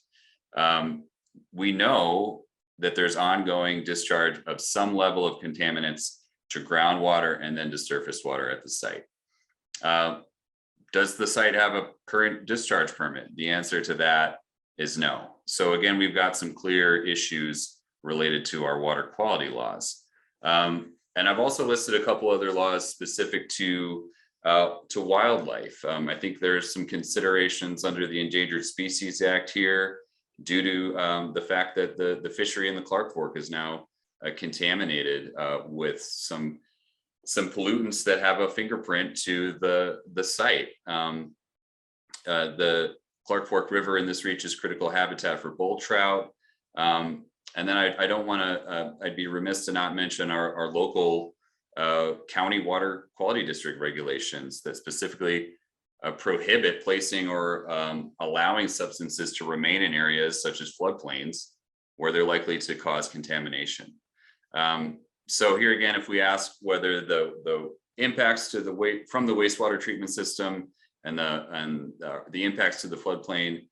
Speaker 2: We know that there's ongoing discharge of some level of contaminants to groundwater, and then to surface water at the site. Does the site have a current discharge permit? The answer to that is no. So again, we've got some clear issues related to our water quality laws. And I've also listed a couple other laws specific to wildlife. I think there's some considerations under the Endangered Species Act here due to the fact that the fishery in the Clark Fork is now contaminated with some pollutants that have a fingerprint to the site. The Clark Fork River in this reach is critical habitat for bull trout. And then I don't want to, I'd be remiss to not mention our local county water quality district regulations that specifically prohibit placing or allowing substances to remain in areas such as floodplains where they're likely to cause contamination. So here again, if we ask whether the impacts to from the wastewater treatment system and the impacts to the floodplain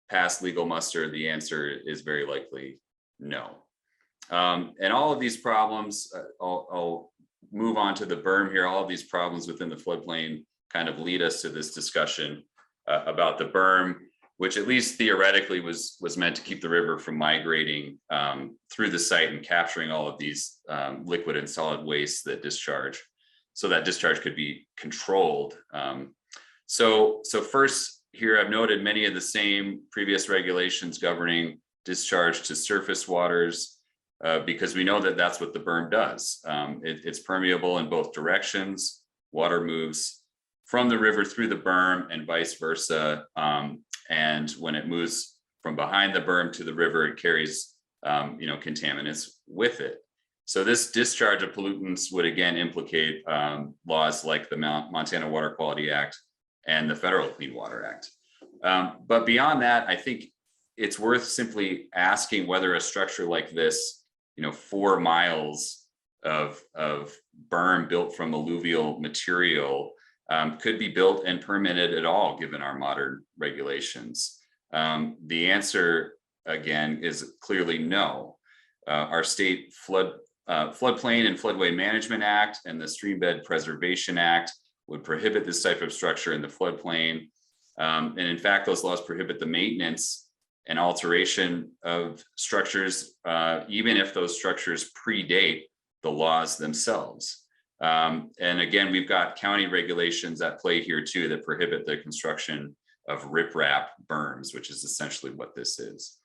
Speaker 2: pass legal muster, the answer is very likely no. And all of these problems, I'll move on to the berm here. All of these problems within the floodplain kind of lead us to this discussion about the berm, which at least theoretically was meant to keep the river from migrating through the site and capturing all of these liquid and solid wastes that discharge, so that discharge could be controlled. So first here, I've noted many of the same previous regulations governing discharge to surface waters because we know that that's what the berm does. It's permeable in both directions. Water moves from the river through the berm and vice versa. And when it moves from behind the berm to the river, it carries contaminants with it. So this discharge of pollutants would again implicate laws like the Montana Water Quality Act and the Federal Clean Water Act. But beyond that, I think it's worth simply asking whether a structure like this, 4 miles of berm built from alluvial material could be built and permitted at all, given our modern regulations. The answer, again, is clearly no. Our state Floodplain and Floodway Management Act and the Streambed Preservation Act would prohibit this type of structure in the floodplain. And in fact, those laws prohibit the maintenance and alteration of structures, even if those structures predate the laws themselves. And again, we've got county regulations at play here too that prohibit the construction of riprap berms, which is essentially what this is.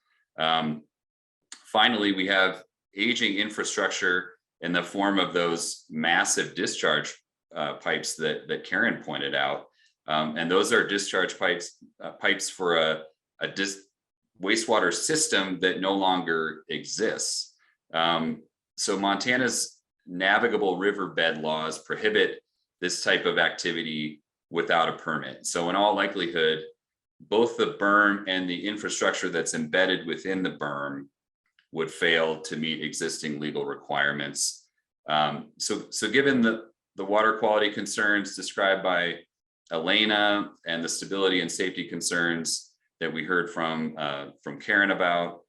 Speaker 2: Finally, we have aging infrastructure in the form of those massive discharge pipes that Karin pointed out. And those are discharge pipes for a wastewater system that no longer exists. So Montana's navigable riverbed laws prohibit this type of activity without a permit. So in all likelihood, both the berm and the infrastructure that's embedded within the berm would fail to meet existing legal requirements. So given the water quality concerns described by Elena and the stability and safety concerns that we heard from Karin about,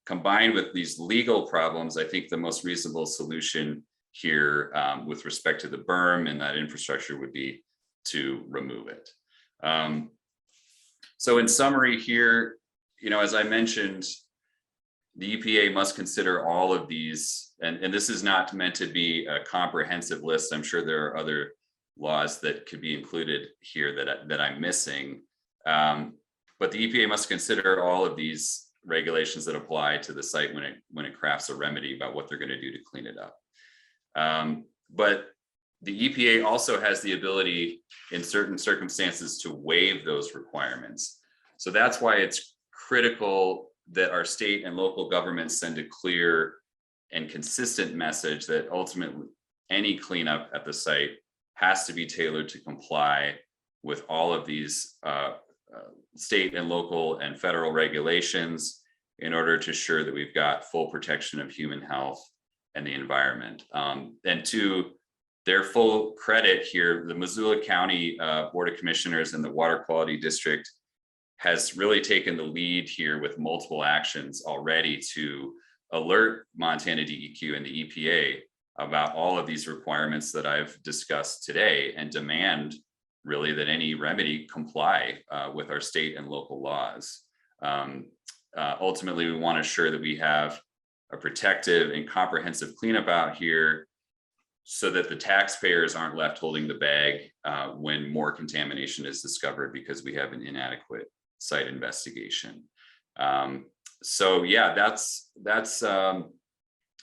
Speaker 2: combined with these legal problems, I think the most reasonable solution here with respect to the berm and that infrastructure would be to remove it. So in summary here, as I mentioned, the EPA must consider all of these, and this is not meant to be a comprehensive list. I'm sure there are other laws that could be included here that I'm missing. But the EPA must consider all of these regulations that apply to the site when it crafts a remedy about what they're going to do to clean it up. But the EPA also has the ability in certain circumstances to waive those requirements. So that's why it's critical that our state and local governments send a clear and consistent message that ultimately any cleanup at the site has to be tailored to comply with all of these state and local and federal regulations in order to ensure that we've got full protection of human health and the environment. And to their full credit here, the Missoula County Board of Commissioners and the Water Quality District has really taken the lead here with multiple actions already to alert Montana DEQ and the EPA about all of these requirements that I've discussed today and demand really that any remedy comply with our state and local laws. Ultimately, we want to ensure that we have a protective and comprehensive cleanup out here so that the taxpayers aren't left holding the bag when more contamination is discovered because we have an inadequate site investigation. So yeah, that's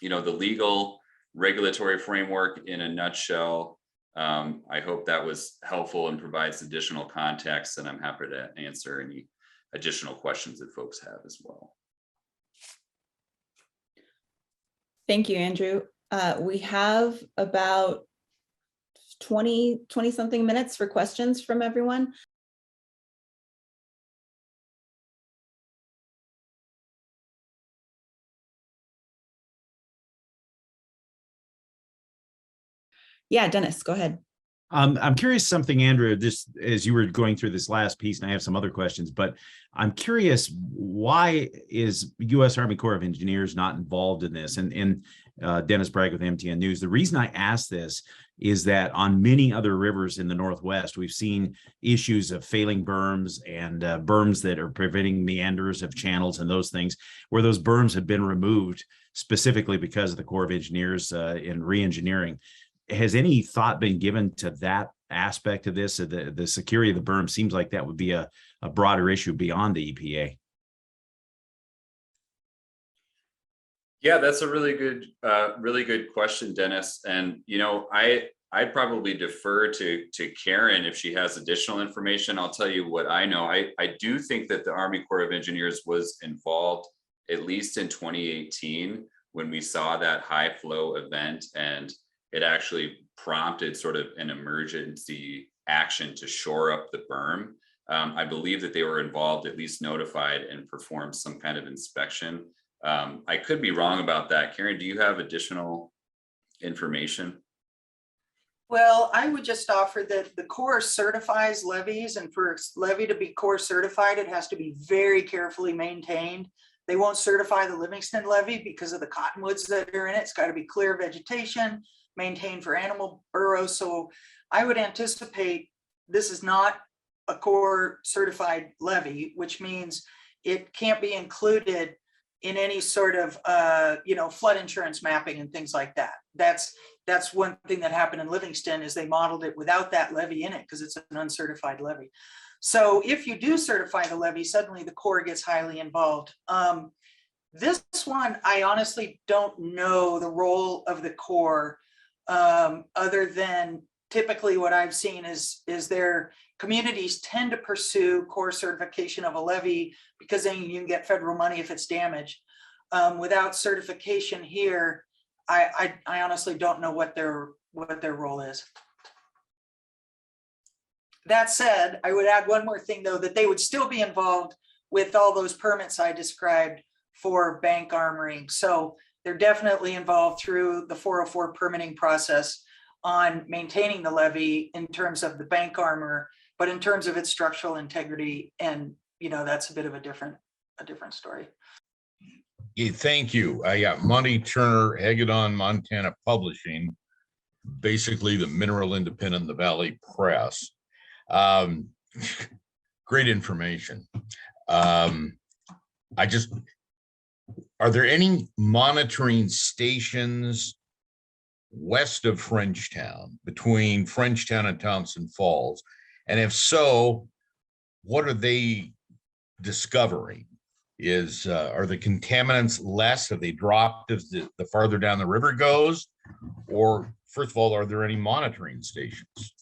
Speaker 2: you know, the legal regulatory framework in a nutshell. I hope that was helpful and provides additional context, and I'm happy to answer any additional questions that folks have as well.
Speaker 1: Thank you, Andrew. We have about 20 something minutes for questions from everyone. Yeah, Dennis, go ahead.
Speaker 5: I'm curious something, Andrew, just as you were going through this last piece, and I have some other questions, but I'm curious, why is U.S. Army Corps of Engineers not involved in this? And Dennis Bragg with MTN News. The reason I ask this is that on many other rivers in the Northwest, we've seen issues of failing berms and berms that are preventing meanders of channels and those things, where those berms have been removed specifically because of the Corps of Engineers in re-engineering. Has any thought been given to that aspect of this? The security of the berm seems like that would be a broader issue beyond the EPA.
Speaker 2: Yeah, that's a really good question, Dennis. And you know, I'd probably defer to Karin if she has additional information. I'll tell you what I know. I do think that the Army Corps of Engineers was involved at least in 2018 when we saw that high flow event, and it actually prompted sort of an emergency action to shore up the berm. I believe that they were involved, at least notified, and performed some kind of inspection. I could be wrong about that. Karin, do you have additional information?
Speaker 3: Well, I would just offer that the Corps certifies levees, and for a levee to be Corps certified, it has to be very carefully maintained. They won't certify the Livingston levee because of the cottonwoods that are in it. It's got to be clear vegetation, maintained for animal burrows. So I would anticipate this is not a Corps certified levee, which means it can't be included in any sort of flood insurance mapping and things like that. That's one thing that happened in Livingston, is they modeled it without that levee in it because it's an uncertified levee. So if you do certify the levee, suddenly the Corps gets highly involved. This one, I honestly don't know the role of the Corps, other than typically what I've seen is their communities tend to pursue Corps certification of a levee because then you can get federal money if it's damaged. Without certification here, I honestly don't know what their role is. That said, I would add one more thing, though, that they would still be involved with all those permits I described for bank armoring. So they're definitely involved through the 404 permitting process on maintaining the levee in terms of the bank armor, but in terms of its structural integrity, and that's a bit of a different story.
Speaker 6: Yeah, thank you. Monty Turner, Hagedon, Montana Publishing, basically the Mineral Independent, the Valley Press. Great information. Are there any monitoring stations west of Frenchtown, between Frenchtown and Thompson Falls? And if so, what are they discovering? Are the contaminants less? Have they dropped as the farther down the river goes? Or first of all, are there any monitoring stations?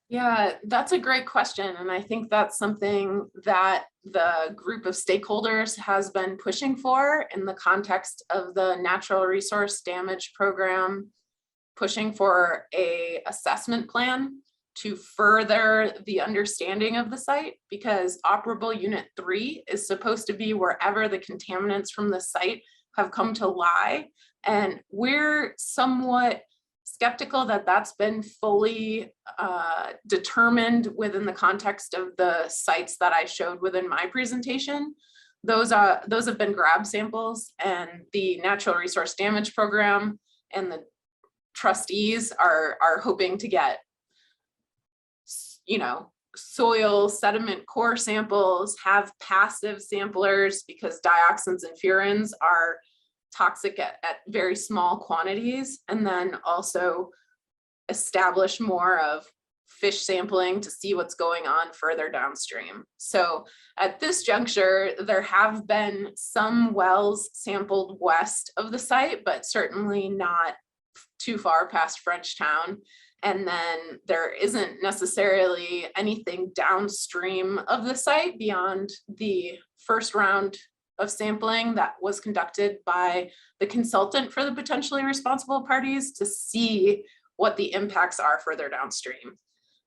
Speaker 4: Yeah, that's a great question. And I think that's something that the group of stakeholders has been pushing for in the context of the natural resource damage program, pushing for an assessment plan to further the understanding of the site, because operable unit 3 is supposed to be wherever the contaminants from the site have come to lie. And we're somewhat skeptical that that's been fully determined within the context of the sites that I showed within my presentation. Those have been grab samples, and the natural resource damage program and the trustees are hoping to get, you know, soil sediment core samples, have passive samplers, because dioxins and furans are toxic at very small quantities, and then also establish more of fish sampling to see what's going on further downstream. So at this juncture, there have been some wells sampled west of the site, but certainly not too far past Frenchtown. And then there isn't necessarily anything downstream of the site beyond the first round of sampling that was conducted by the consultant for the potentially responsible parties to see what the impacts are further downstream.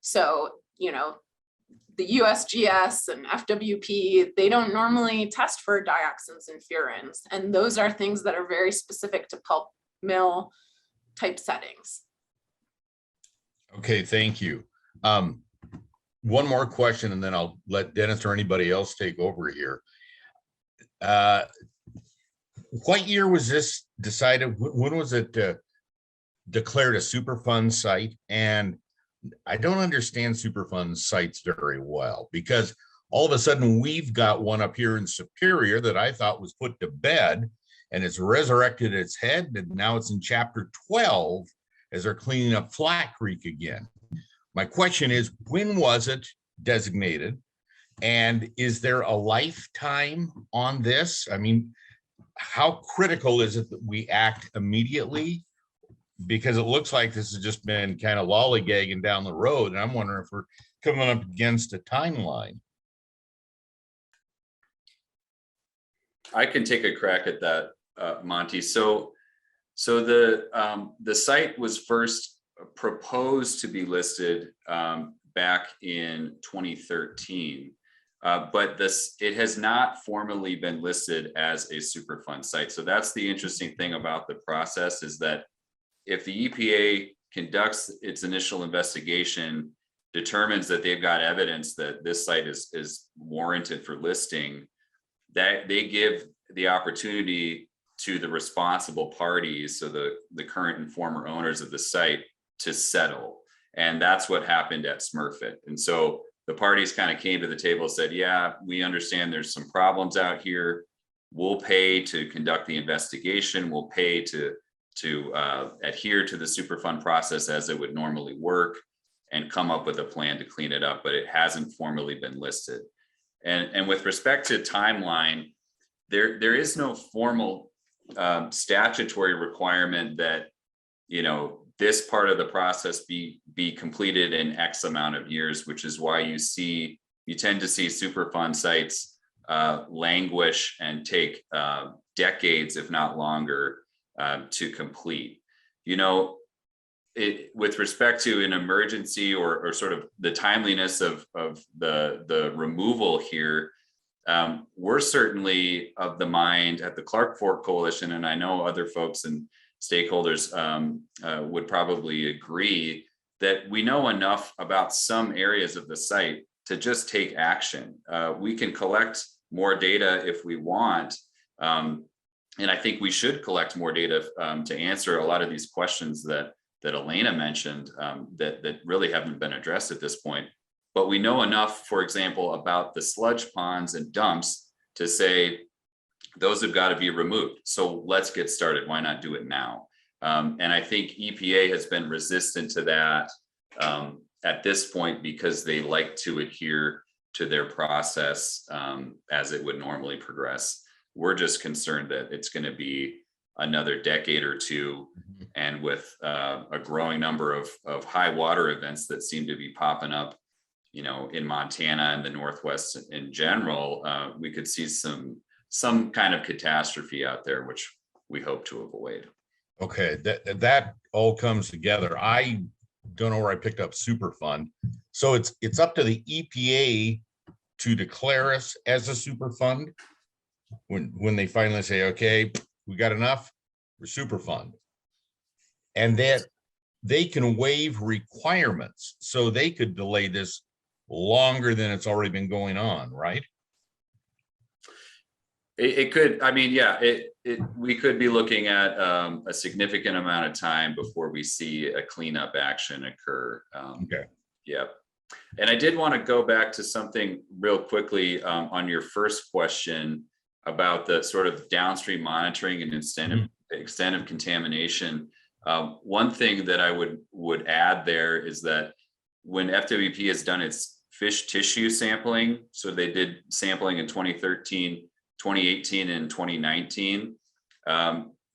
Speaker 4: So, you know, the USGS and FWP, they don't normally test for dioxins and furans. And those are things that are very specific to pulp mill type settings.
Speaker 6: Okay, thank you. One more question, and then I'll let Dennis or anybody else take over here. What year was this decided? When was it declared a Superfund site? And I don't understand Superfund sites very well, because all of a sudden we've got one up here in Superior that I thought was put to bed, and it's resurrected its head, and now it's in chapter 12 as they're cleaning up Flat Creek again. My question is, when was it designated? And is there a lifetime on this? I mean, how critical is it that we act immediately? Because it looks like this has just been kind of lollygagging down the road, and I'm wondering if we're coming up against a timeline.
Speaker 2: I can take a crack at that, Monty. So the site was first proposed to be listed back in 2013, but it has not formally been listed as a Superfund site. So that's the interesting thing about the process, is that if the EPA conducts its initial investigation, determines that they've got evidence that this site is warranted for listing, that they give the opportunity to the responsible parties, so the current and former owners of the site, to settle. And that's what happened at Smurfit. And so the parties kind of came to the table and said, yeah, we understand there's some problems out here. We'll pay to conduct the investigation. We'll pay to adhere to the Superfund process as it would normally work, and come up with a plan to clean it up, but it hasn't formally been listed. And with respect to timeline, there is no formal statutory requirement that, you know, this part of the process be completed in X amount of years, which is why you tend to see Superfund sites languish and take decades, if not longer, to complete. You know, with respect to an emergency or sort of the timeliness of the removal here, we're certainly of the mind at the Clark Fork Coalition, and I know other folks and stakeholders would probably agree, that we know enough about some areas of the site to just take action. We can collect more data if we want, and I think we should collect more data to answer a lot of these questions that Elena mentioned that really haven't been addressed at this point. But we know enough, for example, about the sludge ponds and dumps to say those have got to be removed. So let's get started. Why not do it now? And I think EPA has been resistant to that at this point, because they like to adhere to their process as it would normally progress. We're just concerned that it's going to be another decade or two, and with a growing number of high water events that seem to be popping up, you know, in Montana and the Northwest in general, we could see some kind of catastrophe out there, which we hope to avoid.
Speaker 6: Okay, that all comes together. I don't know where I picked up Superfund. So it's up to the EPA to declare us as a Superfund when they finally say, okay, we got enough, we're Superfund. And that they can waive requirements, so they could delay this longer than it's already been going on, right?
Speaker 2: It could, I mean, yeah, we could be looking at a significant amount of time before we see a cleanup action occur.
Speaker 6: Okay.
Speaker 2: Yeah. And I did want to go back to something real quickly on your first question about the sort of downstream monitoring and extent of contamination. One thing that I would add there is that when FWP has done its fish tissue sampling, so they did sampling in 2013, 2018, and 2019,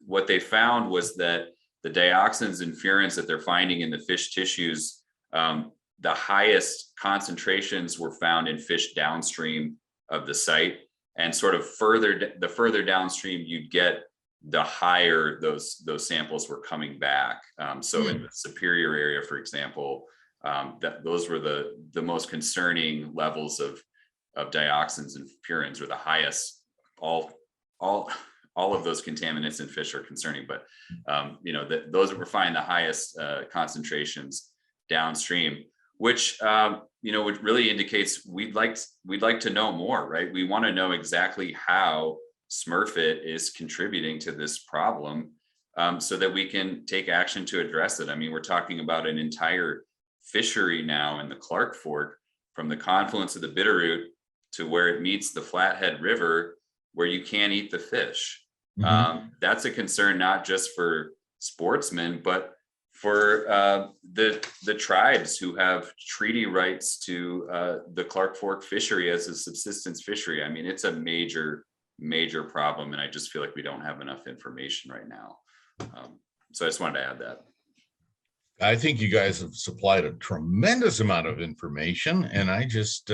Speaker 2: what they found was that the dioxins and furans that they're finding in the fish tissues, the highest concentrations were found in fish downstream of the site, and sort of the further downstream you'd get, the higher those samples were coming back. So in the Superior area, for example, those were the most concerning levels of dioxins and furans, or the highest. All of those contaminants in fish are concerning, but those that we're finding the highest concentrations downstream, which which really indicates we'd like to know more, right? We want to know exactly how Smurfit is contributing to this problem, so that we can take action to address it. I mean, we're talking about an entire fishery now in the Clark Fork, from the confluence of the Bitterroot to where it meets the Flathead River, where you can't eat the fish. That's a concern not just for sportsmen, but for the tribes who have treaty rights to the Clark Fork fishery as a subsistence fishery. I mean, it's a major problem, and I just feel like we don't have enough information right now. So I just wanted to add that.
Speaker 6: I think you guys have supplied a tremendous amount of information, and I just,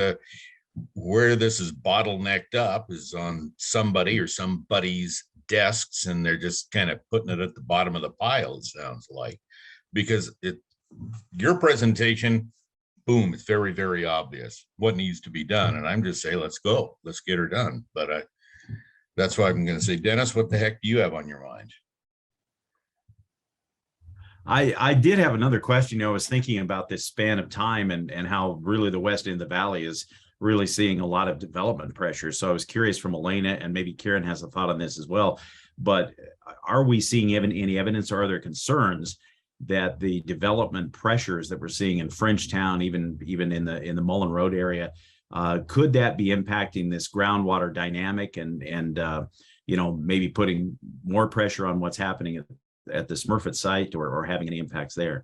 Speaker 6: where this is bottlenecked up is on somebody or somebody's desks, and they're just kind of putting it at the bottom of the pile, it sounds like, because your presentation, boom, it's very, very obvious what needs to be done. And I'm just saying, let's go, let's get her done. But that's why I'm going to say, Dennis, what the heck do you have on your mind?
Speaker 5: I did have another question. I was thinking about this span of time and how really the west end of the valley is really seeing a lot of development pressure. So I was curious from Elena, and maybe Karin has a thought on this as well, but are we seeing any evidence, or are there concerns that the development pressures that we're seeing in Frenchtown, even in the Mullen Road area, could that be impacting this groundwater dynamic and maybe putting more pressure on what's happening at the Smurfit site, or having any impacts there?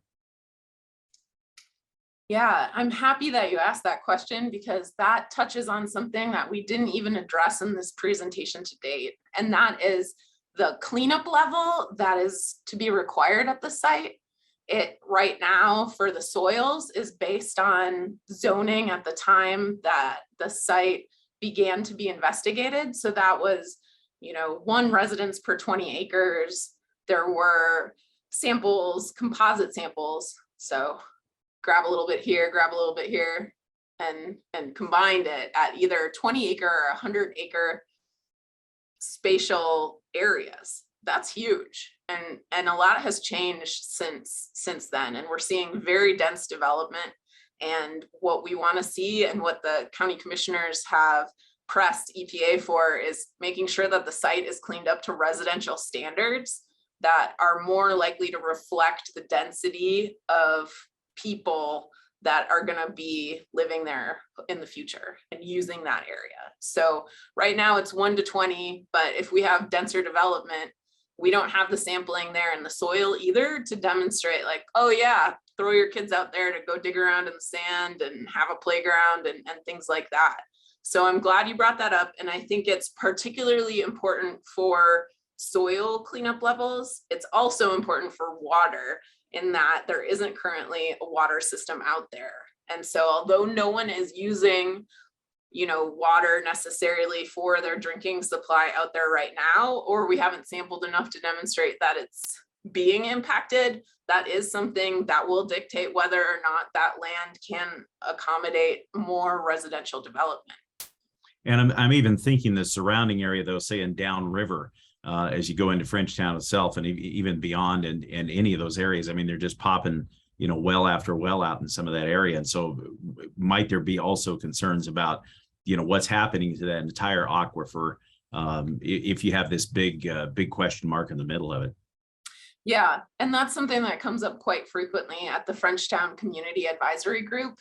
Speaker 4: Yeah, I'm happy that you asked that question, because that touches on something that we didn't even address in this presentation to date. And that is the cleanup level that is to be required at the site. It right now for the soils is based on zoning at the time that the site began to be investigated. So that was, 1 residence per 20 acres. There were samples, composite samples. So grab a little bit here, grab a little bit here, and combined it at either 20 acre or 100 acre spatial areas. That's huge. And a lot has changed since then. And we're seeing very dense development. And what we want to see, and what the county commissioners have pressed EPA for, is making sure that the site is cleaned up to residential standards that are more likely to reflect the density of people that are going to be living there in the future and using that area. So right now it's 1 to 20, but if we have denser development, we don't have the sampling there in the soil either to demonstrate like, oh yeah, throw your kids out there to go dig around in the sand and have a playground and things like that. So I'm glad you brought that up. And I think it's particularly important for soil cleanup levels. It's also important for water, in that there isn't currently a water system out there. And so although no one is using, water necessarily for their drinking supply out there right now, or we haven't sampled enough to demonstrate that it's being impacted, that is something that will dictate whether or not that land can accommodate more residential development.
Speaker 5: And I'm even thinking the surrounding area, though, say in downriver, as you go into Frenchtown itself, and even beyond, and any of those areas, I mean, they're just popping, well after well out in some of that area. And so might there be also concerns about, what's happening to that entire aquifer if you have this big question mark in the middle of it.
Speaker 4: Yeah, and that's something that comes up quite frequently at the Frenchtown Community Advisory Group.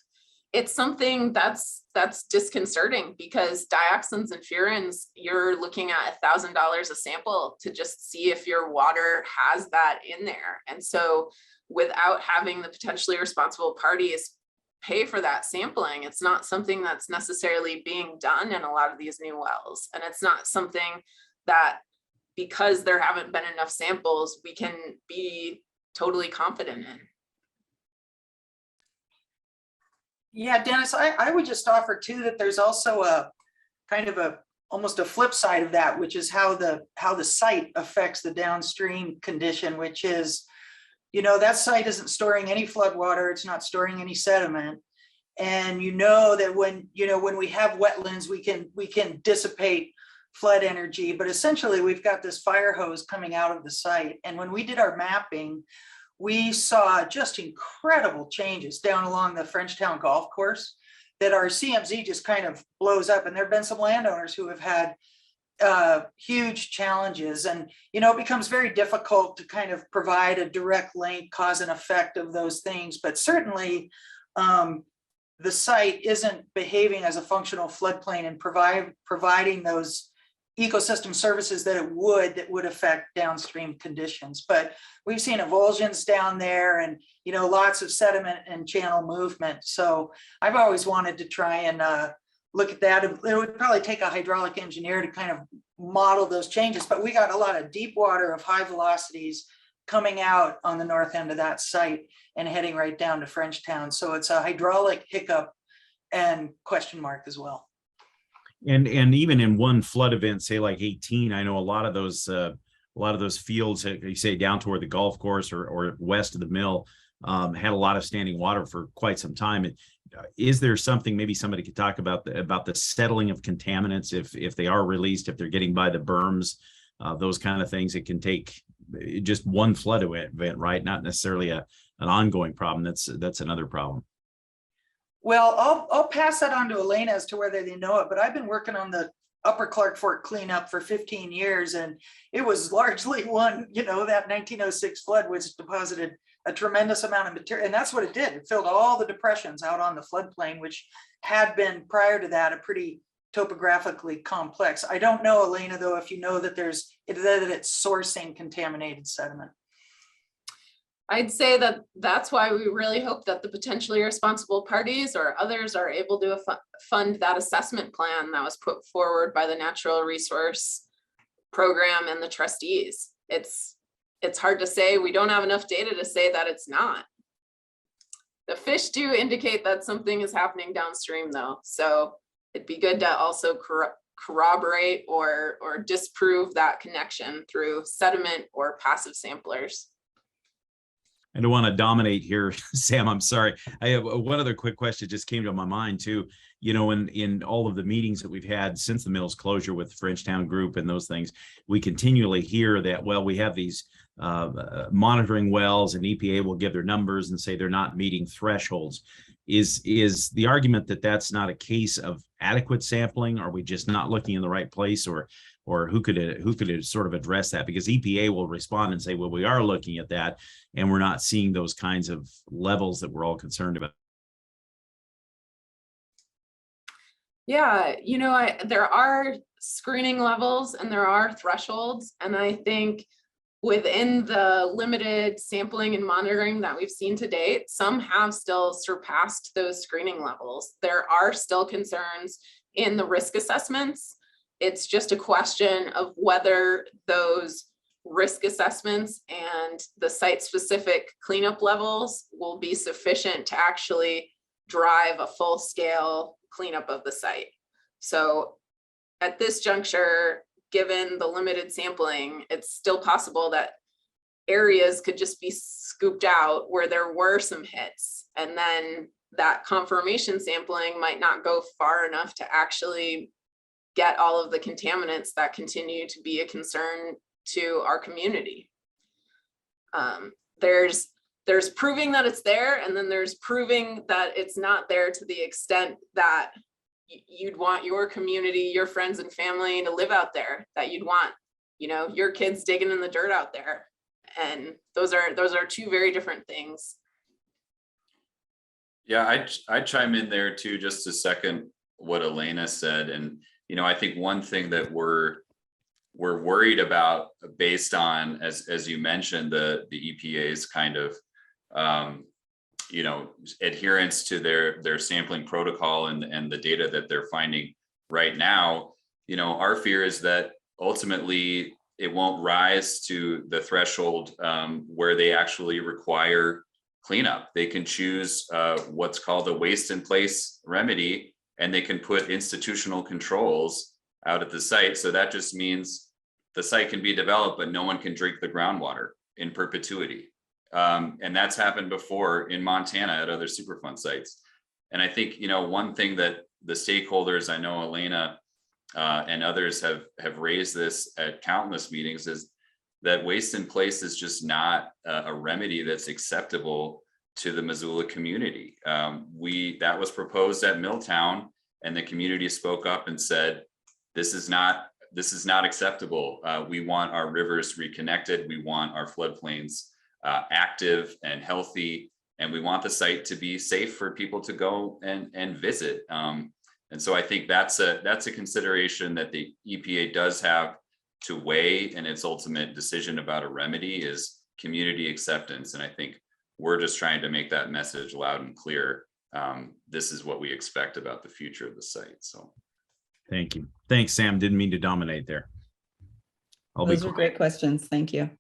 Speaker 4: It's something that's disconcerting because dioxins and furans, you're looking at $1,000 a sample to just see if your water has that in there. And so without having the potentially responsible parties pay for that sampling, it's not something that's necessarily being done in a lot of these new wells. And it's not something that, because there haven't been enough samples, we can be totally confident in.
Speaker 3: Yeah, Dennis, I would just offer too that there's also a kind of almost a flip side of that, which is how the site affects the downstream condition, which is, that site isn't storing any flood water, it's not storing any sediment. And that when we have wetlands, we can dissipate flood energy, but essentially we've got this fire hose coming out of the site. And when we did our mapping, we saw just incredible changes down along the Frenchtown golf course that our CMZ just kind of blows up. And there've been some landowners who have had huge challenges, and it becomes very difficult to kind of provide a direct link, cause and effect of those things. But certainly the site isn't behaving as a functional floodplain and providing those ecosystem services that would affect downstream conditions. But we've seen avulsions down there and lots of sediment and channel movement. So I've always wanted to try and look at that. It would probably take a hydraulic engineer to kind of model those changes, but we got a lot of deep water of high velocities coming out on the north end of that site and heading right down to Frenchtown. So it's a hydraulic hiccup and question mark as well.
Speaker 5: And even in one flood event, say like 18, I know a lot of those fields, you say down toward the golf course or west of the mill, had a lot of standing water for quite some time. Is there something maybe somebody could talk about the settling of contaminants if they are released, if they're getting by the berms, those kind of things? It can take just one flood event, right? Not necessarily an ongoing problem. That's another problem.
Speaker 3: Well, I'll pass that on to Elena as to whether they know it, but I've been working on the Upper Clark Fork cleanup for 15 years, and it was largely that 1906 flood, which deposited a tremendous amount of material, and that's what it did. It filled all the depressions out on the floodplain, which had been prior to that a pretty topographically complex. I don't know, Elena, though, if you know that it's sourcing contaminated sediment.
Speaker 4: I'd say that's why we really hope that the potentially responsible parties or others are able to fund that assessment plan that was put forward by the Natural Resource Program and the trustees. It's hard to say. We don't have enough data to say that it's not. The fish do indicate that something is happening downstream though. So it'd be good to also corroborate or disprove that connection through sediment or passive samplers.
Speaker 5: I don't want to dominate here, Sam. I'm sorry. I have one other quick question just came to my mind too. In all of the meetings that we've had since the mill's closure with the Frenchtown group and those things, we continually hear that, well, we have these monitoring wells and EPA will give their numbers and say they're not meeting thresholds. Is the argument that that's not a case of adequate sampling? Are we just not looking in the right place, or who could it sort of address that? Because EPA will respond and say, well, we are looking at that and we're not seeing those kinds of levels that we're all concerned about.
Speaker 4: Yeah, there are screening levels and there are thresholds. And I think within the limited sampling and monitoring that we've seen to date, some have still surpassed those screening levels. There are still concerns in the risk assessments. It's just a question of whether those risk assessments and the site-specific cleanup levels will be sufficient to actually drive a full-scale cleanup of the site. So at this juncture, given the limited sampling, it's still possible that areas could just be scooped out where there were some hits, and then that confirmation sampling might not go far enough to actually get all of the contaminants that continue to be a concern to our community. There's proving that it's there, and then there's proving that it's not there to the extent that you'd want your community, your friends and family to live out there, that you'd want, you know, your kids digging in the dirt out there. And those are two very different things.
Speaker 2: Yeah, I chime in there too, just to second what Elena said. And, you know, I think one thing that we're worried about, based on, as you mentioned, the EPA's kind of, you know, adherence to their sampling protocol and the data that they're finding right now. You know, our fear is that ultimately it won't rise to the threshold where they actually require cleanup. They can choose what's called a waste in place remedy, and they can put institutional controls out at the site. So that just means the site can be developed, but no one can drink the groundwater in perpetuity. And that's happened before in Montana at other Superfund sites. And I think, you know, one thing that the stakeholders, I know Elena and others have raised this at countless meetings, is that waste in place is just not a remedy that's acceptable to the Missoula community. That was proposed at Milltown, and the community spoke up and said, this is not acceptable. We want our rivers reconnected. We want our floodplains active and healthy, and we want the site to be safe for people to go and visit. And so I think that's a consideration that the EPA does have to weigh in its ultimate decision about a remedy, is community acceptance. And I think we're just trying to make that message loud and clear. This is what we expect about the future of the site. So
Speaker 5: Thank you. Thanks, Sam. Didn't mean to dominate there.
Speaker 1: Those were great questions. Thank you.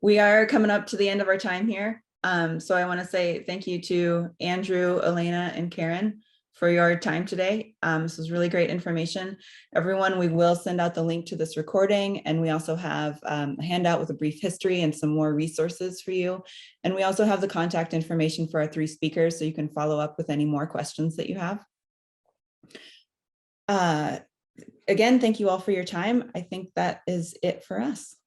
Speaker 1: We are coming up to the end of our time here. So I want to say thank you to Andrew, Elena, and Karin for your time today. This was really great information. Everyone, we will send out the link to this recording, and we also have a handout with a brief history and some more resources for you. And we also have the contact information for our 3 speakers, so you can follow up with any more questions that you have. Again, thank you all for your time. I think that is it for us.